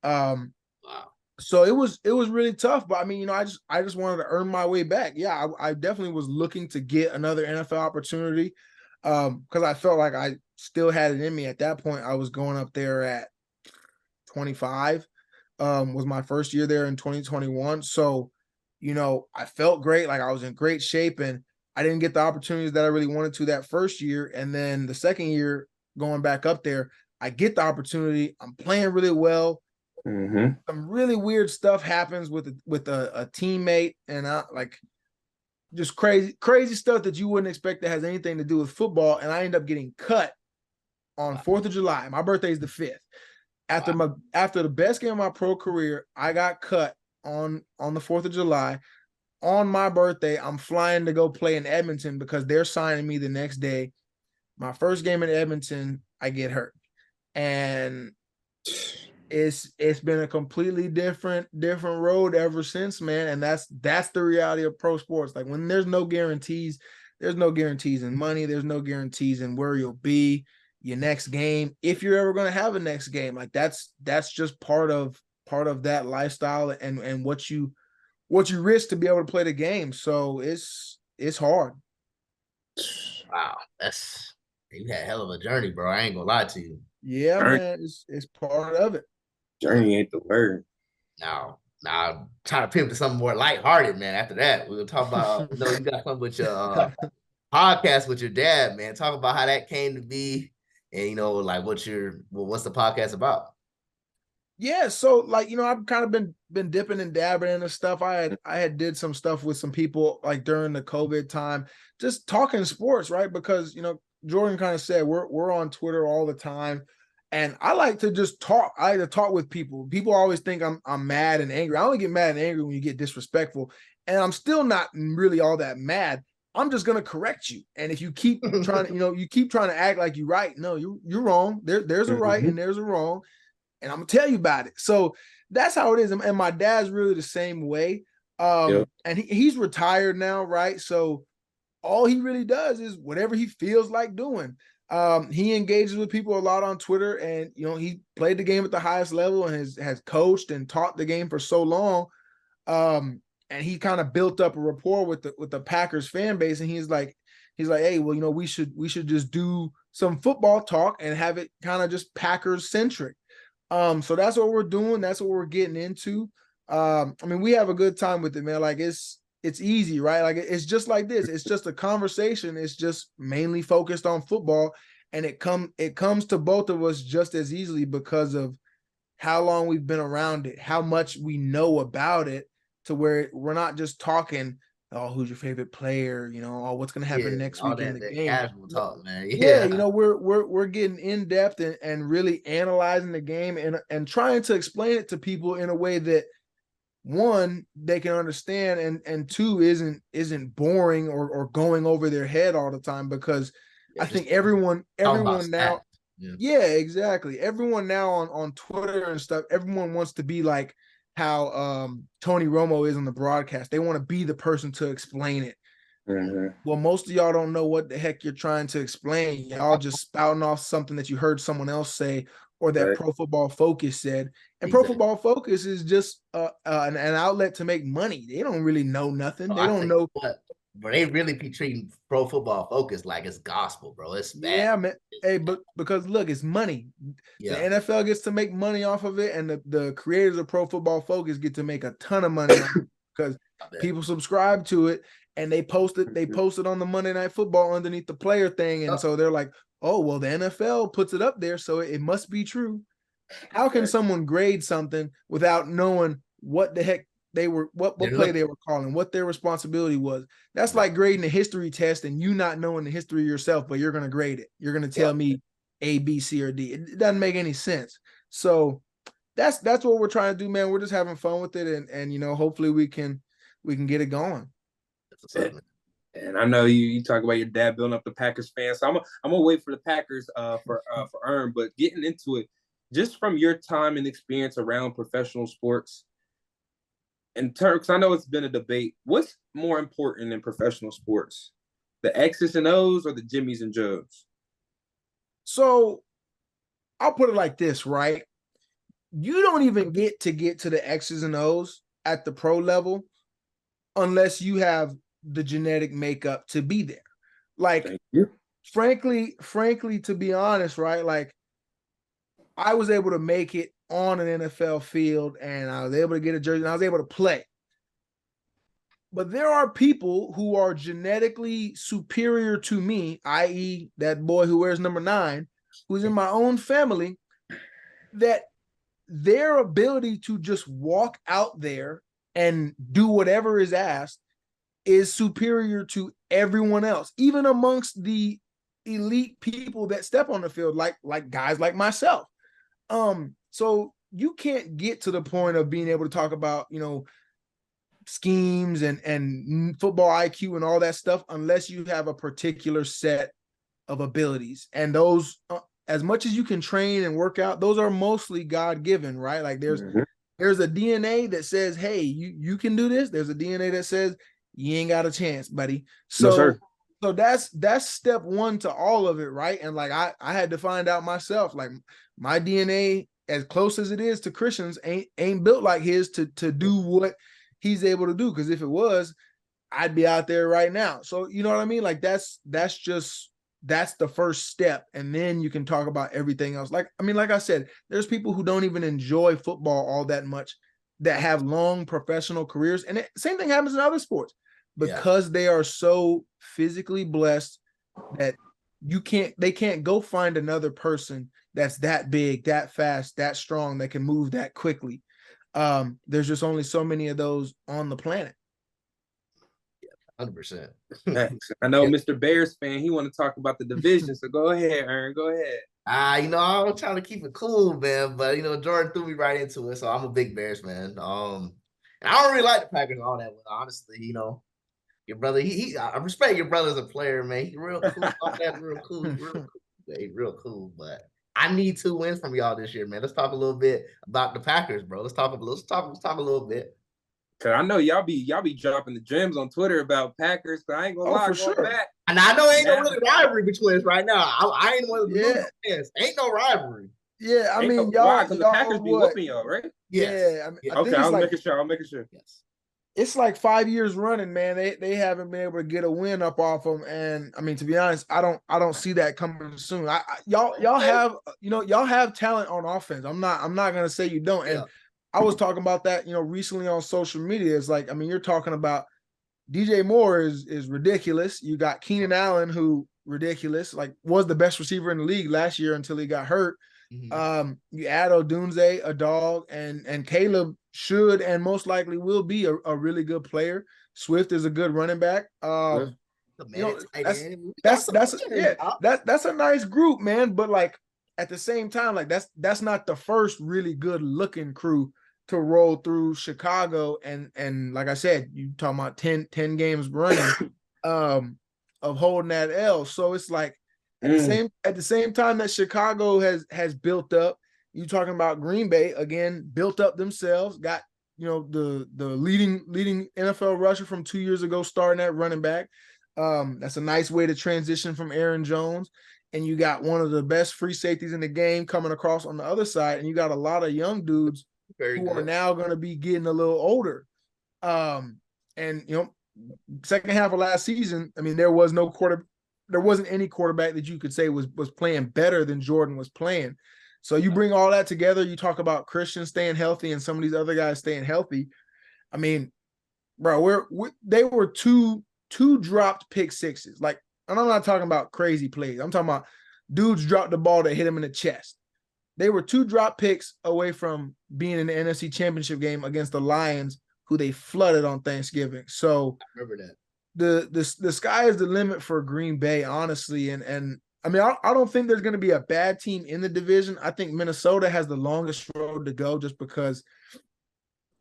Wow. So it was really tough, but I just wanted to earn my way back. Yeah, I definitely was looking to get another NFL opportunity because I felt like I still had it in me at that point. I was going up there at 25. Was my first year there in 2021. So, I felt great. Like I was in great shape and I didn't get the opportunities that I really wanted to that first year. And then the second year going back up there, I get the opportunity. I'm playing really well. Mm-hmm. Some really weird stuff happens with a teammate and just crazy stuff that you wouldn't expect that has anything to do with football. And I end up getting cut on 4th of July. My birthday is the 5th. After the best game of my pro career, I got cut on the 4th of July. On my birthday, I'm flying to go play in Edmonton because they're signing me the next day. My first game in Edmonton, I get hurt. And it's been a completely different road ever since, man. And that's the reality of pro sports. Like when there's no guarantees in money, there's no guarantees in where you'll be. Your next game, if you're ever going to have a next game, like that's just part of that lifestyle and what you risk to be able to play the game. So it's hard. Wow, you had a hell of a journey, bro. I ain't gonna lie to you. Yeah, man, it's part of it. Journey ain't the word. Now I'm trying to pivot to something more lighthearted, man. After that, we'll talk about you got something with your podcast with your dad, man. Talk about how that came to be. And what's the podcast about? Yeah, so like I've kind of been dipping and dabbing into stuff. I had did some stuff with some people like during the COVID time, just talking sports, right? Because Jordan kind of said we're on Twitter all the time, and I like to just talk. I like to talk with people. People always think I'm mad and angry. I only get mad and angry when you get disrespectful, and I'm still not really all that mad. I'm just gonna correct you, and if you keep trying to, you keep trying to act like you're right. No, you're wrong. There's a right and there's a wrong, and I'm gonna tell you about it. So that's how it is. And my dad's really the same way. And he's retired now, right? So all he really does is whatever he feels like doing. He engages with people a lot on Twitter, and he played the game at the highest level and has coached and taught the game for so long. And he kind of built up a rapport with the Packers fan base. And he's like, hey, well, we should just do some football talk and have it kind of just Packers centric. So that's what we're doing. That's what we're getting into. I mean, we have a good time with it, man. Like it's easy, right? Like it's just like this. It's just a conversation. It's just mainly focused on football, and it comes to both of us just as easily because of how long we've been around it, how much we know about it, to where we're not just talking, oh, who's your favorite player? Oh, what's gonna happen next week in the game? Casual talk, man. Yeah, we're getting in depth and really analyzing the game and trying to explain it to people in a way that, one, they can understand, and two, isn't boring or going over their head all the time, because I think everyone now, yeah, exactly. Everyone now on Twitter and stuff, everyone wants to be like how Tony Romo is on the broadcast. They want to be the person to explain it. Mm-hmm. Well, most of y'all don't know what the heck you're trying to explain. Y'all just spouting off something that you heard someone else say, or that Pro Football Focus said. And Pro Football Focus is just an outlet to make money. They don't really know nothing. They don't know. But they really be treating Pro Football Focus like it's gospel, bro. It's bad. Yeah, man. Hey, but because look, it's money. Yeah. The NFL gets to make money off of it, and the creators of Pro Football Focus get to make a ton of money on it because people subscribe to it, and they post it on the Monday Night Football underneath the player thing, and so they're like, oh, well, the NFL puts it up there, so it must be true. How can someone grade something without knowing what the heck what play they were calling, what their responsibility was? That's like grading a history test and you not knowing the history yourself, but you're going to grade it. You're going to tell me A, B, C, or D. It doesn't make any sense. So that's what we're trying to do, man. We're just having fun with it, and hopefully we can get it going. And I know you talk about your dad building up the Packers fans. So I'm gonna wait for the Packers for Earn, but getting into it, just from your time and experience around professional sports, in terms, because I know it's been a debate, what's more important in professional sports, the X's and O's or the Jimmys and Joes? So I'll put it like this, right? You don't even get to the X's and O's at the pro level unless you have the genetic makeup to be there. Like, frankly, to be honest, right? Like, I was able to make it on an NFL field, and I was able to get a jersey, and I was able to play. But there are people who are genetically superior to me, i.e., that boy who wears number 9, who's in my own family, that their ability to just walk out there and do whatever is asked is superior to everyone else, even amongst the elite people that step on the field, like guys like myself. So you can't get to the point of being able to talk about, schemes and football IQ and all that stuff unless you have a particular set of abilities. And those, as much as you can train and work out, those are mostly God-given, right? Like there's a DNA that says, hey, you can do this. There's a DNA that says you ain't got a chance, buddy. So, so that's step one to all of it, right? And like I had to find out myself, like my DNA, as close as it is to Christian's, ain't built like his to do what he's able to do. Because if it was, I'd be out there right now. So you know what I mean? Like that's the first step, and then you can talk about everything else. Like I said, there's people who don't even enjoy football all that much that have long professional careers, and same thing happens in other sports because they are so physically blessed that they can't go find another person that's that big, that fast, that strong, that can move that quickly. There's just only so many of those on the planet. 100%. I know Mr. Bears fan, he want to talk about the division, so go ahead, Aaron. Go ahead. I'm trying to keep it cool, man, but Jordan threw me right into it, so I'm a big Bears fan. And I don't really like the Packers all that well, honestly. Your brother, I respect your brother as a player, man. He's real cool. All that real cool, real cool. But I need 2 wins from y'all this year, man. Let's talk a little bit about the Packers, bro. Let's talk a little bit. Cause I know y'all be dropping the gems on Twitter about Packers, but I ain't gonna lie, for sure. back. And I know ain't no really rivalry between us right now. I ain't one of the fans. Ain't no rivalry. Yeah, I mean, y'all, because the Packers be whooping y'all, right? Yes. Yeah, I okay, I was making sure. Yes. It's like 5 years running, man. They haven't been able to get a win up off them, and I mean, to be honest, I don't see that coming soon. Y'all have talent on offense. I'm not gonna say you don't. And I was talking about that, recently on social media. It's like, I mean, you're talking about DJ Moore is ridiculous. You got Keenan Allen, who ridiculous, like was the best receiver in the league last year until he got hurt. Mm-hmm. You add Odunze, a dog, and Caleb should and most likely will be a really good player. Swift is a good running back. That's a nice group, man. But like at the same time, like that's not the first really good looking crew to roll through Chicago. And like I said, you talking about 10 games running of holding that L. So it's like at the same time that Chicago has built up, you talking about Green Bay again, built up themselves, got the leading NFL rusher from 2 years ago starting at running back. That's a nice way to transition from Aaron Jones. And you got one of the best free safeties in the game coming across on the other side, and you got a lot of young dudes who are now going to be getting a little older. And second half of last season, I mean, there wasn't any quarterback that you could say was playing better than Jordan was playing. So you bring all that together, you talk about Christian staying healthy and some of these other guys staying healthy. I mean, bro, they were two dropped pick sixes. Like, and I'm not talking about crazy plays. I'm talking about dudes dropped the ball that hit him in the chest. They were 2 drop picks away from being in the NFC Championship game against the Lions, who they flooded on Thanksgiving. So I remember that. The sky is the limit for Green Bay, honestly. And I mean, I don't think there's going to be a bad team in the division. I think Minnesota has the longest road to go just because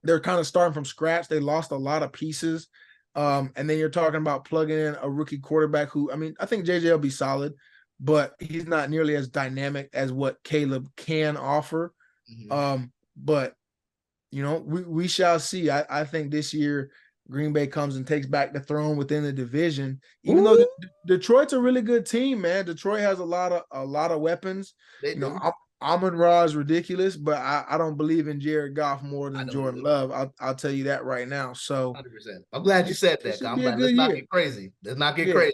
they're kind of starting from scratch. They lost a lot of pieces. And then you're talking about plugging in a rookie quarterback who, I mean, I think JJ will be solid, but he's not nearly as dynamic as what Caleb can offer. Mm-hmm. But, we shall see. I think this year Green Bay comes and takes back the throne within the division, even though Detroit's a really good team, man. Detroit has a lot of weapons. Amon-Ra is ridiculous, but I don't believe in Jared Goff more than Jordan Love. I'll tell you that right now. So 100%. I'm glad you said that. Let's not get crazy. Let's not get crazy.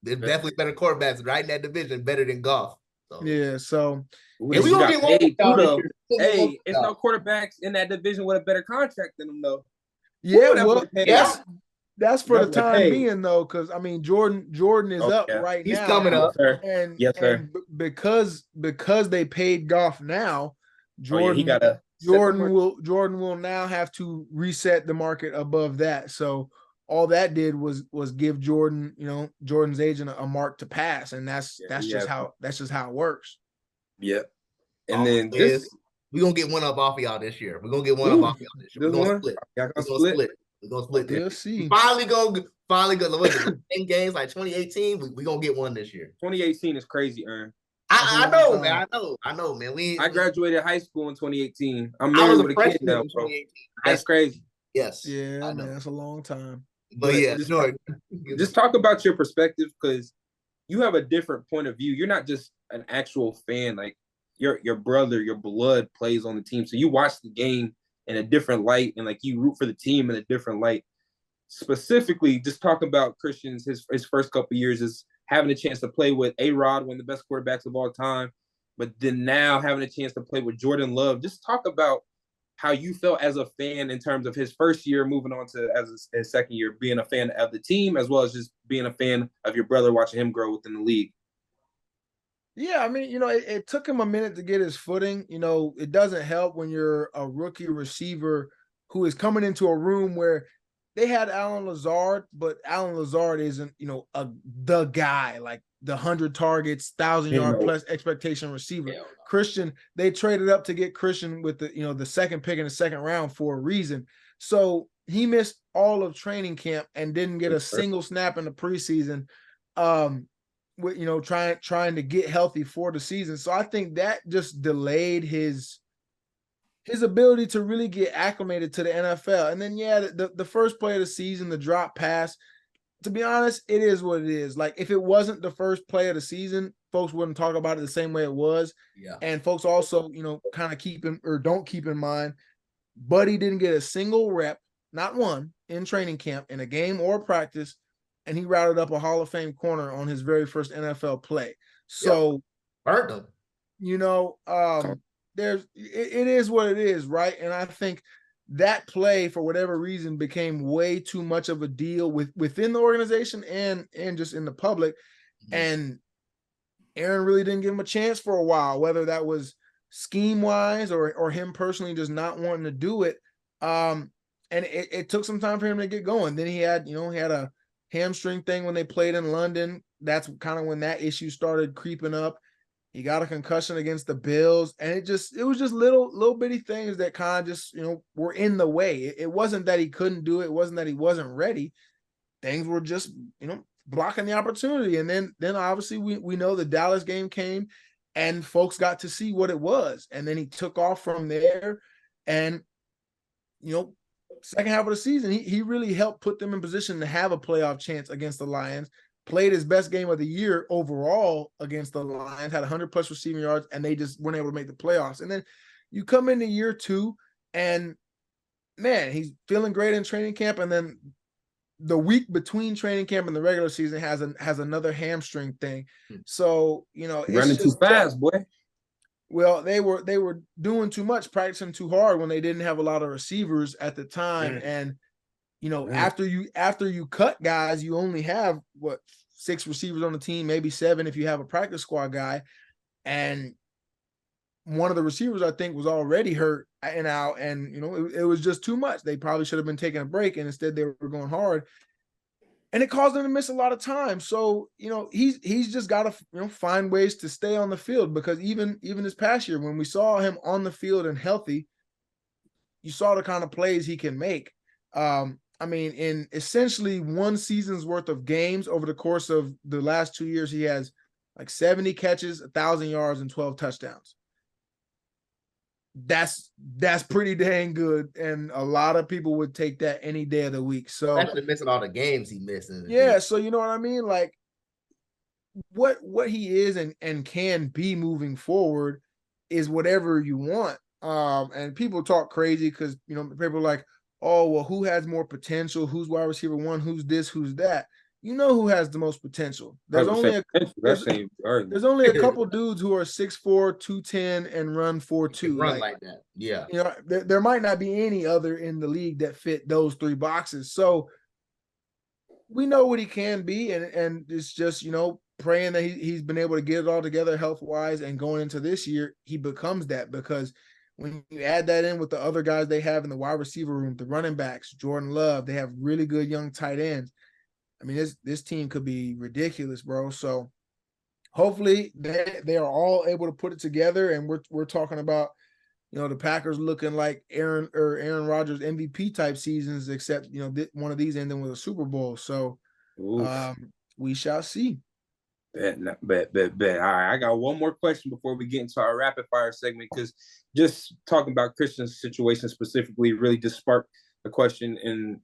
There's definitely better quarterbacks right in that division, better than Goff. So. Yeah, so we gonna get one. Hey, it's no quarterbacks in that division with a better contract than them, though. Yeah, that's for the time being, though, because I mean Jordan is up right now. He's coming up, and because they paid Goff now, Jordan will now have to reset the market above that. So all that did was give Jordan, Jordan's agent a mark to pass, and that's just how it works. Yep. And then we're gonna get one up off of y'all this year. We're gonna get one up off of y'all this year. We're gonna split. We're gonna split this. We'll see. Finally go. Look at 10 games like 2018. We're gonna get one this year. 2018 is crazy, Ern. I know, man. I know, man. I graduated high school in 2018. I'm married with a kid now, bro. That's crazy. Yes. Yeah, man. That's a long time. But yeah, just talk about your perspective, because you have a different point of view. You're not just an actual fan. Like your brother, your blood plays on the team. So you watch the game in a different light, and like you root for the team in a different light. Specifically, just talk about Christian's his first couple of years is having a chance to play with A-Rod, one of the best quarterbacks of all time, but then now having a chance to play with Jordan Love. Just talk about how you felt as a fan in terms of his first year, moving on to his second year, being a fan of the team, as well as just being a fan of your brother, watching him grow within the league. Yeah, I mean, it took him a minute to get his footing. It doesn't help when you're a rookie receiver who is coming into a room where they had Alan Lazard, but Alan Lazard isn't, the guy, like the 100 targets, 1,000-yard plus expectation receiver. Yeah. Christian, they traded up to get Christian with the second pick in the second round for a reason. So he missed all of training camp and didn't get a single snap in the preseason. With trying to get healthy for the season. So I think that just delayed his ability to really get acclimated to the NFL. And then the first play of the season, the drop pass, to be honest, it is what it is. Like if it wasn't the first play of the season, folks wouldn't talk about it the same way it was. Yeah. And folks also, kind of don't keep in mind, Buddy didn't get a single rep, not one, in training camp, in a game or practice. And he routed up a Hall of Fame corner on his very first NFL play. So, Burnt him. it is what it is, right? And I think that play, for whatever reason, became way too much of a deal within the organization and just in the public. Mm-hmm. And Aaron really didn't give him a chance for a while, whether that was scheme-wise or him personally just not wanting to do it. And it took some time for him to get going. Then he had a hamstring thing when they played in London. That's kind of when that issue started creeping up. He got a concussion against the Bills, and it was just little bitty things that kind of just, were in the way. It wasn't that he couldn't do it. It wasn't that he wasn't ready. Things were just, blocking the opportunity. And then obviously we know the Dallas game came and folks got to see what it was. And then he took off from there, and, second half of the season, he really helped put them in position to have a playoff chance against the Lions. Played his best game of the year overall against the Lions, had 100+ receiving yards, and they just weren't able to make the playoffs. And then you come into year 2, and man, he's feeling great in training camp, and then the week between training camp and the regular season has another hamstring thing. So it's running too fast, boy. Well, they were doing too much, practicing too hard when they didn't have a lot of receivers at the time. And after you cut guys, you only have 6 receivers on the team, maybe 7 if you have a practice squad guy. And one of the receivers, I think, was already hurt and out, and it was just too much. They probably should have been taking a break, and instead they were going hard. And it caused them to miss a lot of time. So, he's just got to, find ways to stay on the field, because even this past year, when we saw him on the field and healthy, you saw the kind of plays he can make. I mean, in essentially one season's worth of games over the course of the last 2 years, he has like 70 catches, 1,000 yards, and 12 touchdowns. That's pretty dang good, and a lot of people would take that any day of the week. So especially missing all the games he missed. Yeah, so you know what I mean? Like what he is and can be moving forward is whatever you want. And people talk crazy because people are like, oh, well, who has more potential? Who's wide receiver 1? Who's this? Who's that? You know who has the most potential. There's only a couple dudes who are 6'4", 210, and run 4.2. Run like that. Yeah. There might not be any other in the league that fit those 3 boxes. So we know what he can be, and it's just, praying that he's been able to get it all together health-wise, and going into this year, he becomes that, because when you add that in with the other guys they have in the wide receiver room, the running backs, Jordan Love, they have really good young tight ends. I mean, this team could be ridiculous, bro. So hopefully they are all able to put it together, and we're talking about, the Packers looking like Aaron Rodgers MVP type seasons, except one of these ending with a Super Bowl. So we shall see. Bet. All right, I got one more question before we get into our rapid fire segment, because just talking about Christian's situation specifically really just sparked a question, and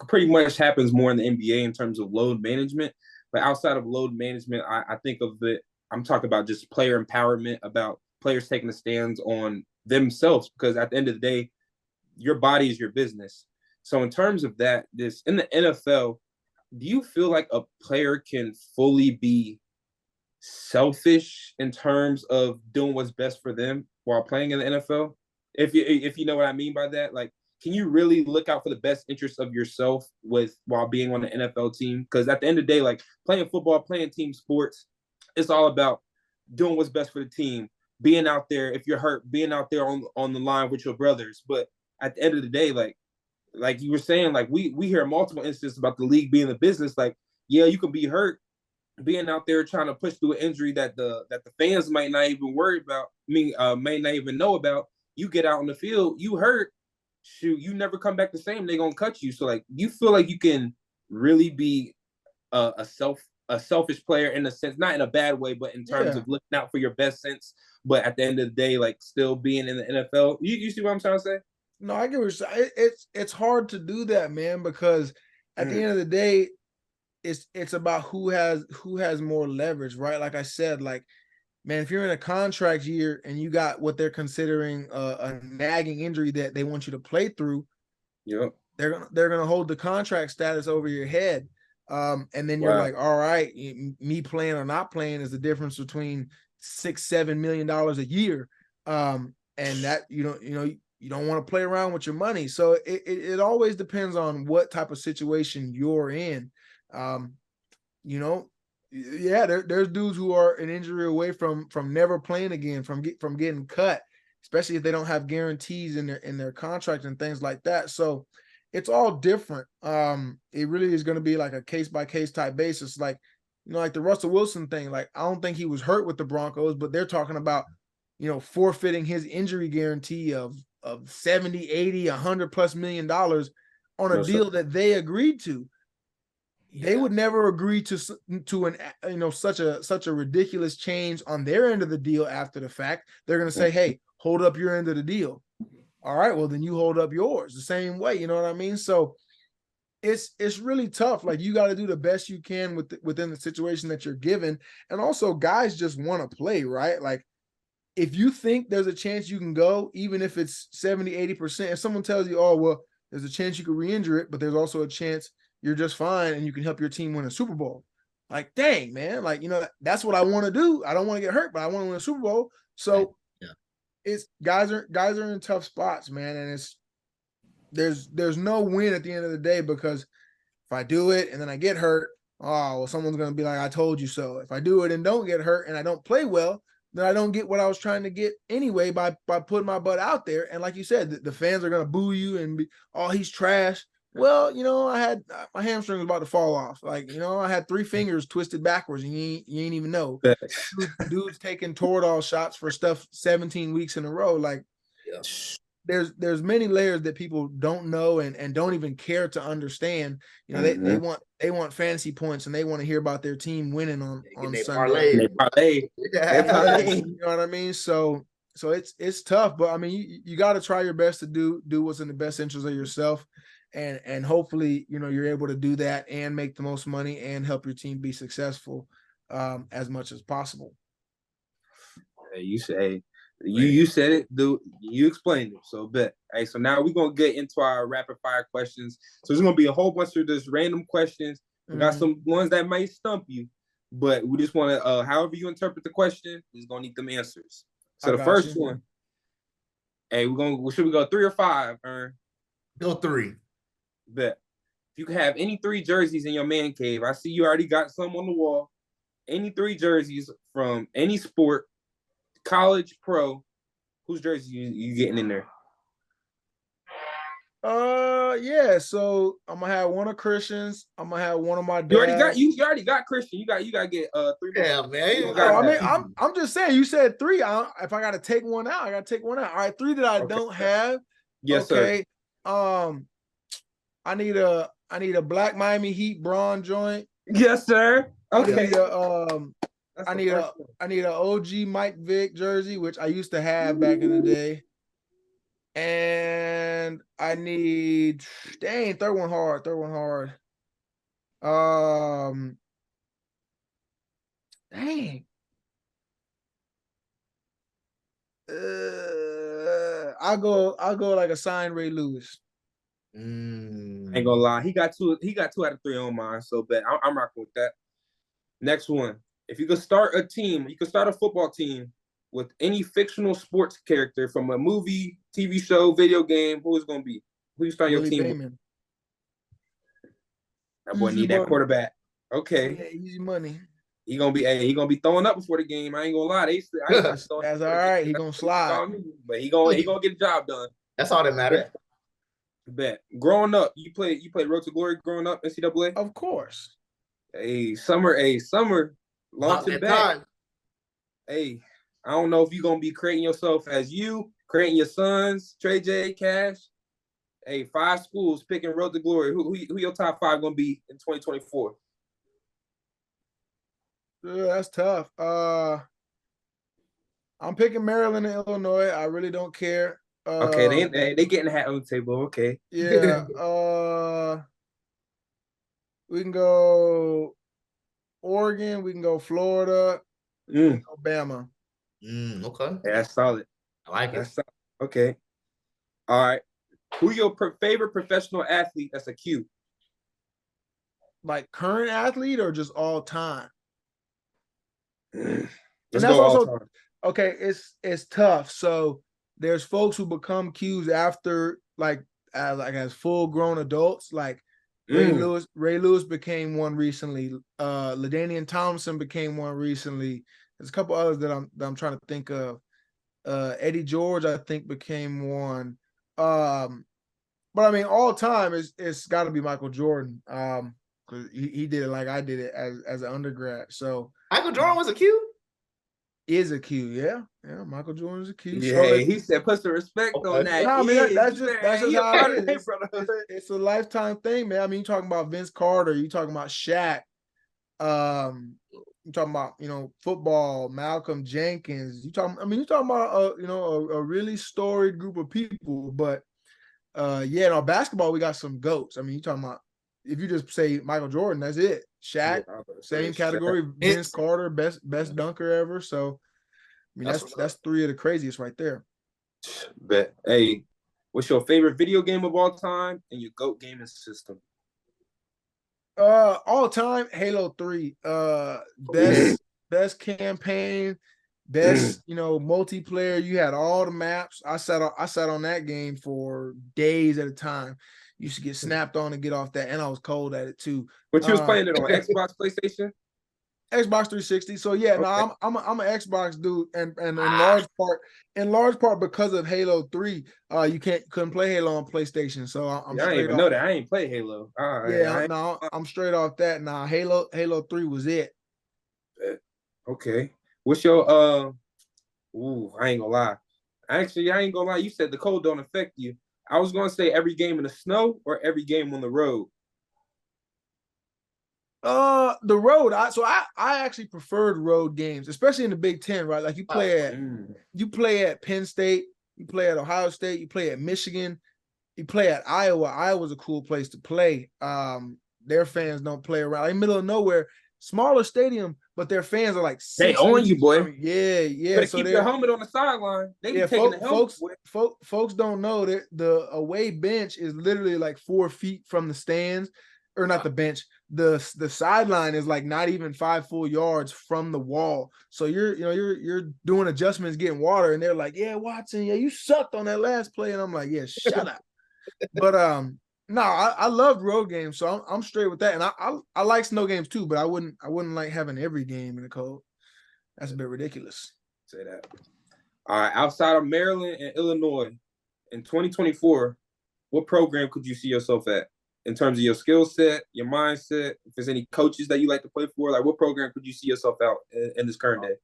pretty much happens more in the NBA in terms of load management. But outside of load management, I think of it, I'm talking about just player empowerment, about players taking a stance on themselves, because at the end of the day, your body is your business. So in terms of that, in the NFL, do you feel like a player can fully be selfish in terms of doing what's best for them while playing in the NFL? If you know what I mean by that, like, can you really look out for the best interests of yourself while being on the NFL team? Because at the end of the day, like, playing football, playing team sports, it's all about doing what's best for the team, being out there if you're hurt, being out there on the line with your brothers. But at the end of the day, like you were saying, like we hear multiple instances about the league being a business. Like, yeah, you can be hurt, being out there trying to push through an injury that the fans might not even worry about, may not even know about. You get out on the field, you hurt, shoot, you never come back the same. They're gonna cut you. So like, you feel like you can really be a selfish player in a sense, not in a bad way, but in terms of looking out for your best sense. But at the end of the day, like still being in the NFL, you see what I'm trying to say? No, I get what you're saying. It's hard to do that, man, because at the end of the day, it's about who has more leverage, right? Like I said, like, man, if you're in a contract year and you got what they're considering a nagging injury that they want you to play through, they're gonna hold the contract status over your head, and then you're like, all right, me playing or not playing is the difference between $6-7 million a year, and that you don't want to play around with your money. So it always depends on what type of situation you're in. There's dudes who are an injury away from never playing again, from getting cut, especially if they don't have guarantees in their contract and things like that. So it's all different. It really is going to be like a case by case type basis. Like, like the Russell Wilson thing. Like, I don't think he was hurt with the Broncos, but they're talking about, forfeiting his injury guarantee of 70, 80, $100+ million on a deal that they agreed to. They would never agree to an such a ridiculous change on their end of the deal after the fact. They're going to say, hey, hold up your end of the deal. All right, well, then you hold up yours the same way. You know what I mean? So it's really tough. Like, you got to do the best you can within the situation that you're given. And also, guys just want to play, right? Like, if you think there's a chance you can go, even if it's 70, 80%, if someone tells you, oh, well, there's a chance you could re-injure it, but there's also a chance you're just fine and you can help your team win a Super Bowl. Like, dang, man, like, that's what I want to do. I don't want to get hurt, but I want to win a Super Bowl. So it's guys are in tough spots, man. And there's no win at the end of the day, because if I do it and then I get hurt, oh, well, someone's going to be like, I told you so. If I do it and don't get hurt and I don't play well, then I don't get what I was trying to get anyway by putting my butt out there. And like you said, the fans are going to boo you and be, oh, he's trash. Well, I had my hamstring was about to fall off. Like, I had 3 fingers twisted backwards, and you ain't even know. Dude's taking Toradol shots for stuff 17 weeks in a row. Like, there's many layers that people don't know and don't even care to understand. They want fantasy points, and they want to hear about their team winning on Sunday. They parlay. You know what I mean? So it's tough, but I mean, you got to try your best to do what's in the best interest of yourself. And hopefully, you're able to do that and make the most money and help your team be successful as much as possible. Hey, you say you said it, dude. You explained it. So bet. Hey, so now we're gonna get into our rapid fire questions. So there's gonna be a whole bunch of just random questions. We got some ones that might stump you, but we just want to, however you interpret the question, we're gonna need them answers. So the first one. Hey, should we go 3 or 5, Ern? Go 3. Bet. If you could have any 3 jerseys in your man cave, I see you already got some on the wall. Any 3 jerseys from any sport, college, pro, whose jersey you getting in there? Yeah. So I'm gonna have one of Christian's. I'm gonna have one of my dad's. You already got Christian. You got to get 3. Yeah, man. I'm just saying. You said 3. If I got to take one out, I got to take one out. All right, 3 that I don't have. Yes, sir. I need a black Miami Heat Braun joint. Yes, sir. Okay. I need a OG Mike Vick jersey, which I used to have back in the day. And I need third one hard. I'll go like a signed Ray Lewis. Ain't gonna lie, he got 2 out of 3 on mine, so bet I'm rocking with that. Next one. If you could start a team, you could start a football team with any fictional sports character from a movie, TV show, video game, who is gonna be? Who you start your team with? That boy need that quarterback. Okay. Yeah, easy money. He gonna be throwing up before the game. I ain't gonna lie. That's all right. He gonna slide. But he gonna get the job done. That's all that matters. Bet. Growing up, you played Road to Glory growing up, NCAA? Of course. Hey, summer, launch it back. Hey, I don't know if you're gonna be creating yourself as you, creating your sons, Trey J, Cash. Hey, 5 schools picking Road to Glory. Who your top 5 gonna be in 2024? Yeah, that's tough. I'm picking Maryland and Illinois. I really don't care. Okay, they getting a hat on the table. Okay. Yeah. We can go Oregon. We can go Florida. Alabama. Okay. Yeah, that's solid. I like it. Okay. All right. Who your favorite professional athlete that's a Q? Like current athlete or just all time? And that's also all time. Okay. It's tough. So there's folks who become Qs after as full grown adults. Like Ray Lewis became one recently. LaDainian Thompson became one recently. There's a couple others that I'm trying to think of. Eddie George, I think, became one. But I mean, all time it's got to be Michael Jordan. Because he did it like I did it as an undergrad. So Michael Jordan was a Q? Is a Q, yeah. Michael Jordan is a Q. Yeah, he said put some respect on that. No, I mean that's just how it is. It's a lifetime thing, man. I mean, you talking about Vince Carter, you talking about Shaq, you talking about football, Malcolm Jenkins. You talking about a really storied group of people. But basketball we got some goats. I mean, you talking about if you just say Michael Jordan, that's it. Shaq, same category. Vince Carter, best dunker ever. So, I mean, that's 3 of the craziest right there. Bet. Hey, what's your favorite video game of all time and your GOAT gaming system? All time, Halo 3. Best campaign, best multiplayer. You had all the maps. I sat on that game for days at a time. Used to get snapped on and get off that, and I was cold at it too. But you was playing it on Xbox, PlayStation? Xbox 360. So yeah, okay. No, I'm an Xbox dude, and in large part because of Halo 3, you couldn't play Halo on PlayStation. So I didn't even know that. I ain't play Halo. I'm straight off that. Nah, Halo 3 was it. Okay. What's your I ain't gonna lie. Actually, I ain't gonna lie. You said the cold don't affect you. I was gonna say every game in the snow or every game on the road. The road. I actually preferred road games, especially in the Big Ten, right? Like you play at Penn State, you play at Ohio State, you play at Michigan, you play at Iowa. Iowa's a cool place to play. Their fans don't play around, like middle of nowhere, smaller stadium, but their fans are like they own you, boy. I mean, yeah. Better keep your helmet on the sideline. They be taking the helmet. Folks don't know that the away bench is literally like 4 feet from the stands, or not the bench. The sideline is like not even 5 full yards from the wall. So you're doing adjustments, getting water, and they're like, "Yeah, Watson, yeah, you sucked on that last play," and I'm like, "Yeah, shut up." But no, I loved road games, so I'm straight with that, and I like snow games too, but I wouldn't like having every game in the cold. That's a bit ridiculous. Say that. All right, outside of Maryland and Illinois, in 2024, what program could you see yourself at in terms of your skill set, your mindset? If there's any coaches that you like to play for, like what program could you see yourself out in this current day?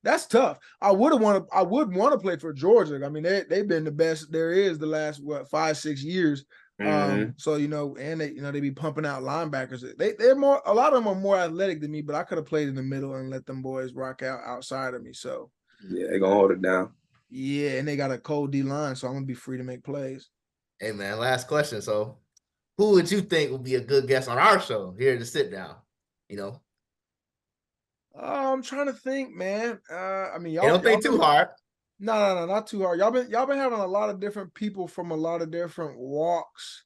That's tough. I would want to play for Georgia. I mean, they've been the best there is the last 5-6 years. So and they be pumping out linebackers. They're more, a lot of them are more athletic than me, but I could have played in the middle and let them boys rock out outside of me. So yeah, they're gonna hold it down. Yeah, and they got a cold D line, so I'm gonna be free to make plays. Hey man, last question. So who would you think would be a good guest on our show here to sit down? I'm trying to think, man. I mean, y'all don't think too hard. No, not too hard. Y'all been having a lot of different people from a lot of different walks.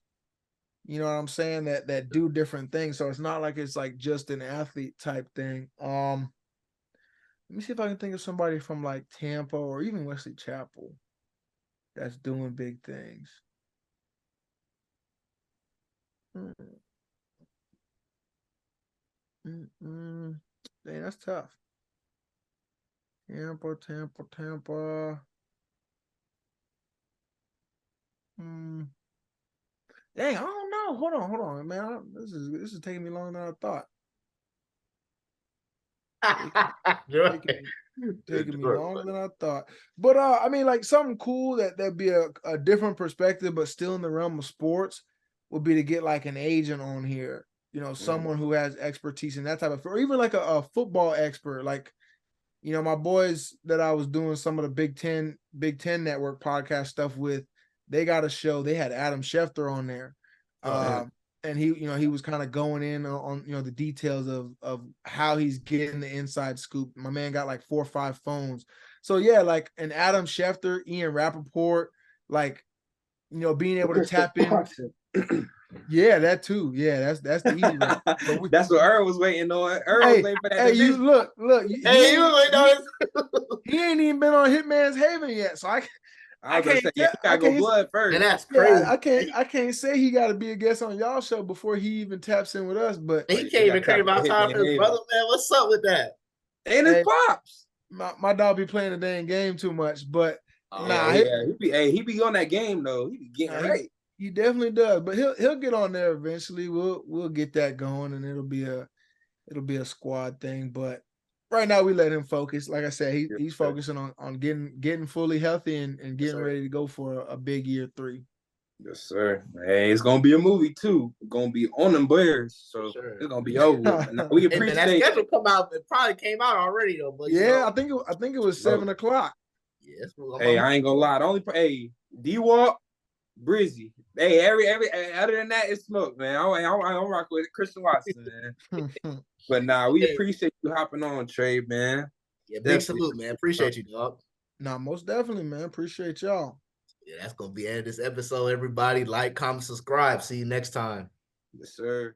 You know what I'm saying? That do different things. So it's not like it's like just an athlete type thing. Let me see if I can think of somebody from like Tampa or even Wesley Chapel that's doing big things. Dang, that's tough. Tampa. Dang, I don't know. Hold on, man. This is taking me longer than I thought. Taking me longer than I thought. But I mean, like something cool that'd be a different perspective, but still in the realm of sports, would be to get like an agent on here. You know, someone who has expertise in that type of, or even like a football expert. Like, you know, my boys that I was doing some of the Big Ten Network podcast stuff with, they got a show. They had Adam Schefter on there. And he was kind of going in on the details of how he's getting the inside scoop. My man got like 4 or 5 phones. So yeah, like an Adam Schefter, Ian Rappaport, like, being able to tap in. Yeah, that too. Yeah, that's the easy one. That's what Earl was waiting on. Earl was waiting for that. Hey, you look. He ain't even been on Hitman's Haven yet, so I can't say you gotta go blood first. And that's crazy. I can't say he got to be a guest on y'all show before he even taps in with us. But he can't even claim about time for his brother, man. What's up with that? And his pops. My dog be playing the dang game too much, but he be on that game though. He be getting right. He definitely does, but he'll get on there eventually. We'll get that going, and it'll be a squad thing. But right now we let him focus. Like I said, he's focusing on getting fully healthy and getting ready to go for a big year 3. Yes, sir. Hey, it's gonna be a movie too. It's gonna be on them Bears, so it's gonna be over. We appreciate that schedule come out. It probably came out already though. But I think it was 7 o'clock. Yes. Hey, I ain't gonna lie. D-Walk, Brizzy. Hey, every other than that, it's smoke, man. I rock with Christian Watson, man. But we appreciate you hopping on, Trey, man. Yeah, big salute, man. Appreciate you, dog. Nah, most definitely, man. Appreciate y'all. Yeah, that's gonna be the end of this episode. Everybody, like, comment, subscribe. See you next time. Yes, sir.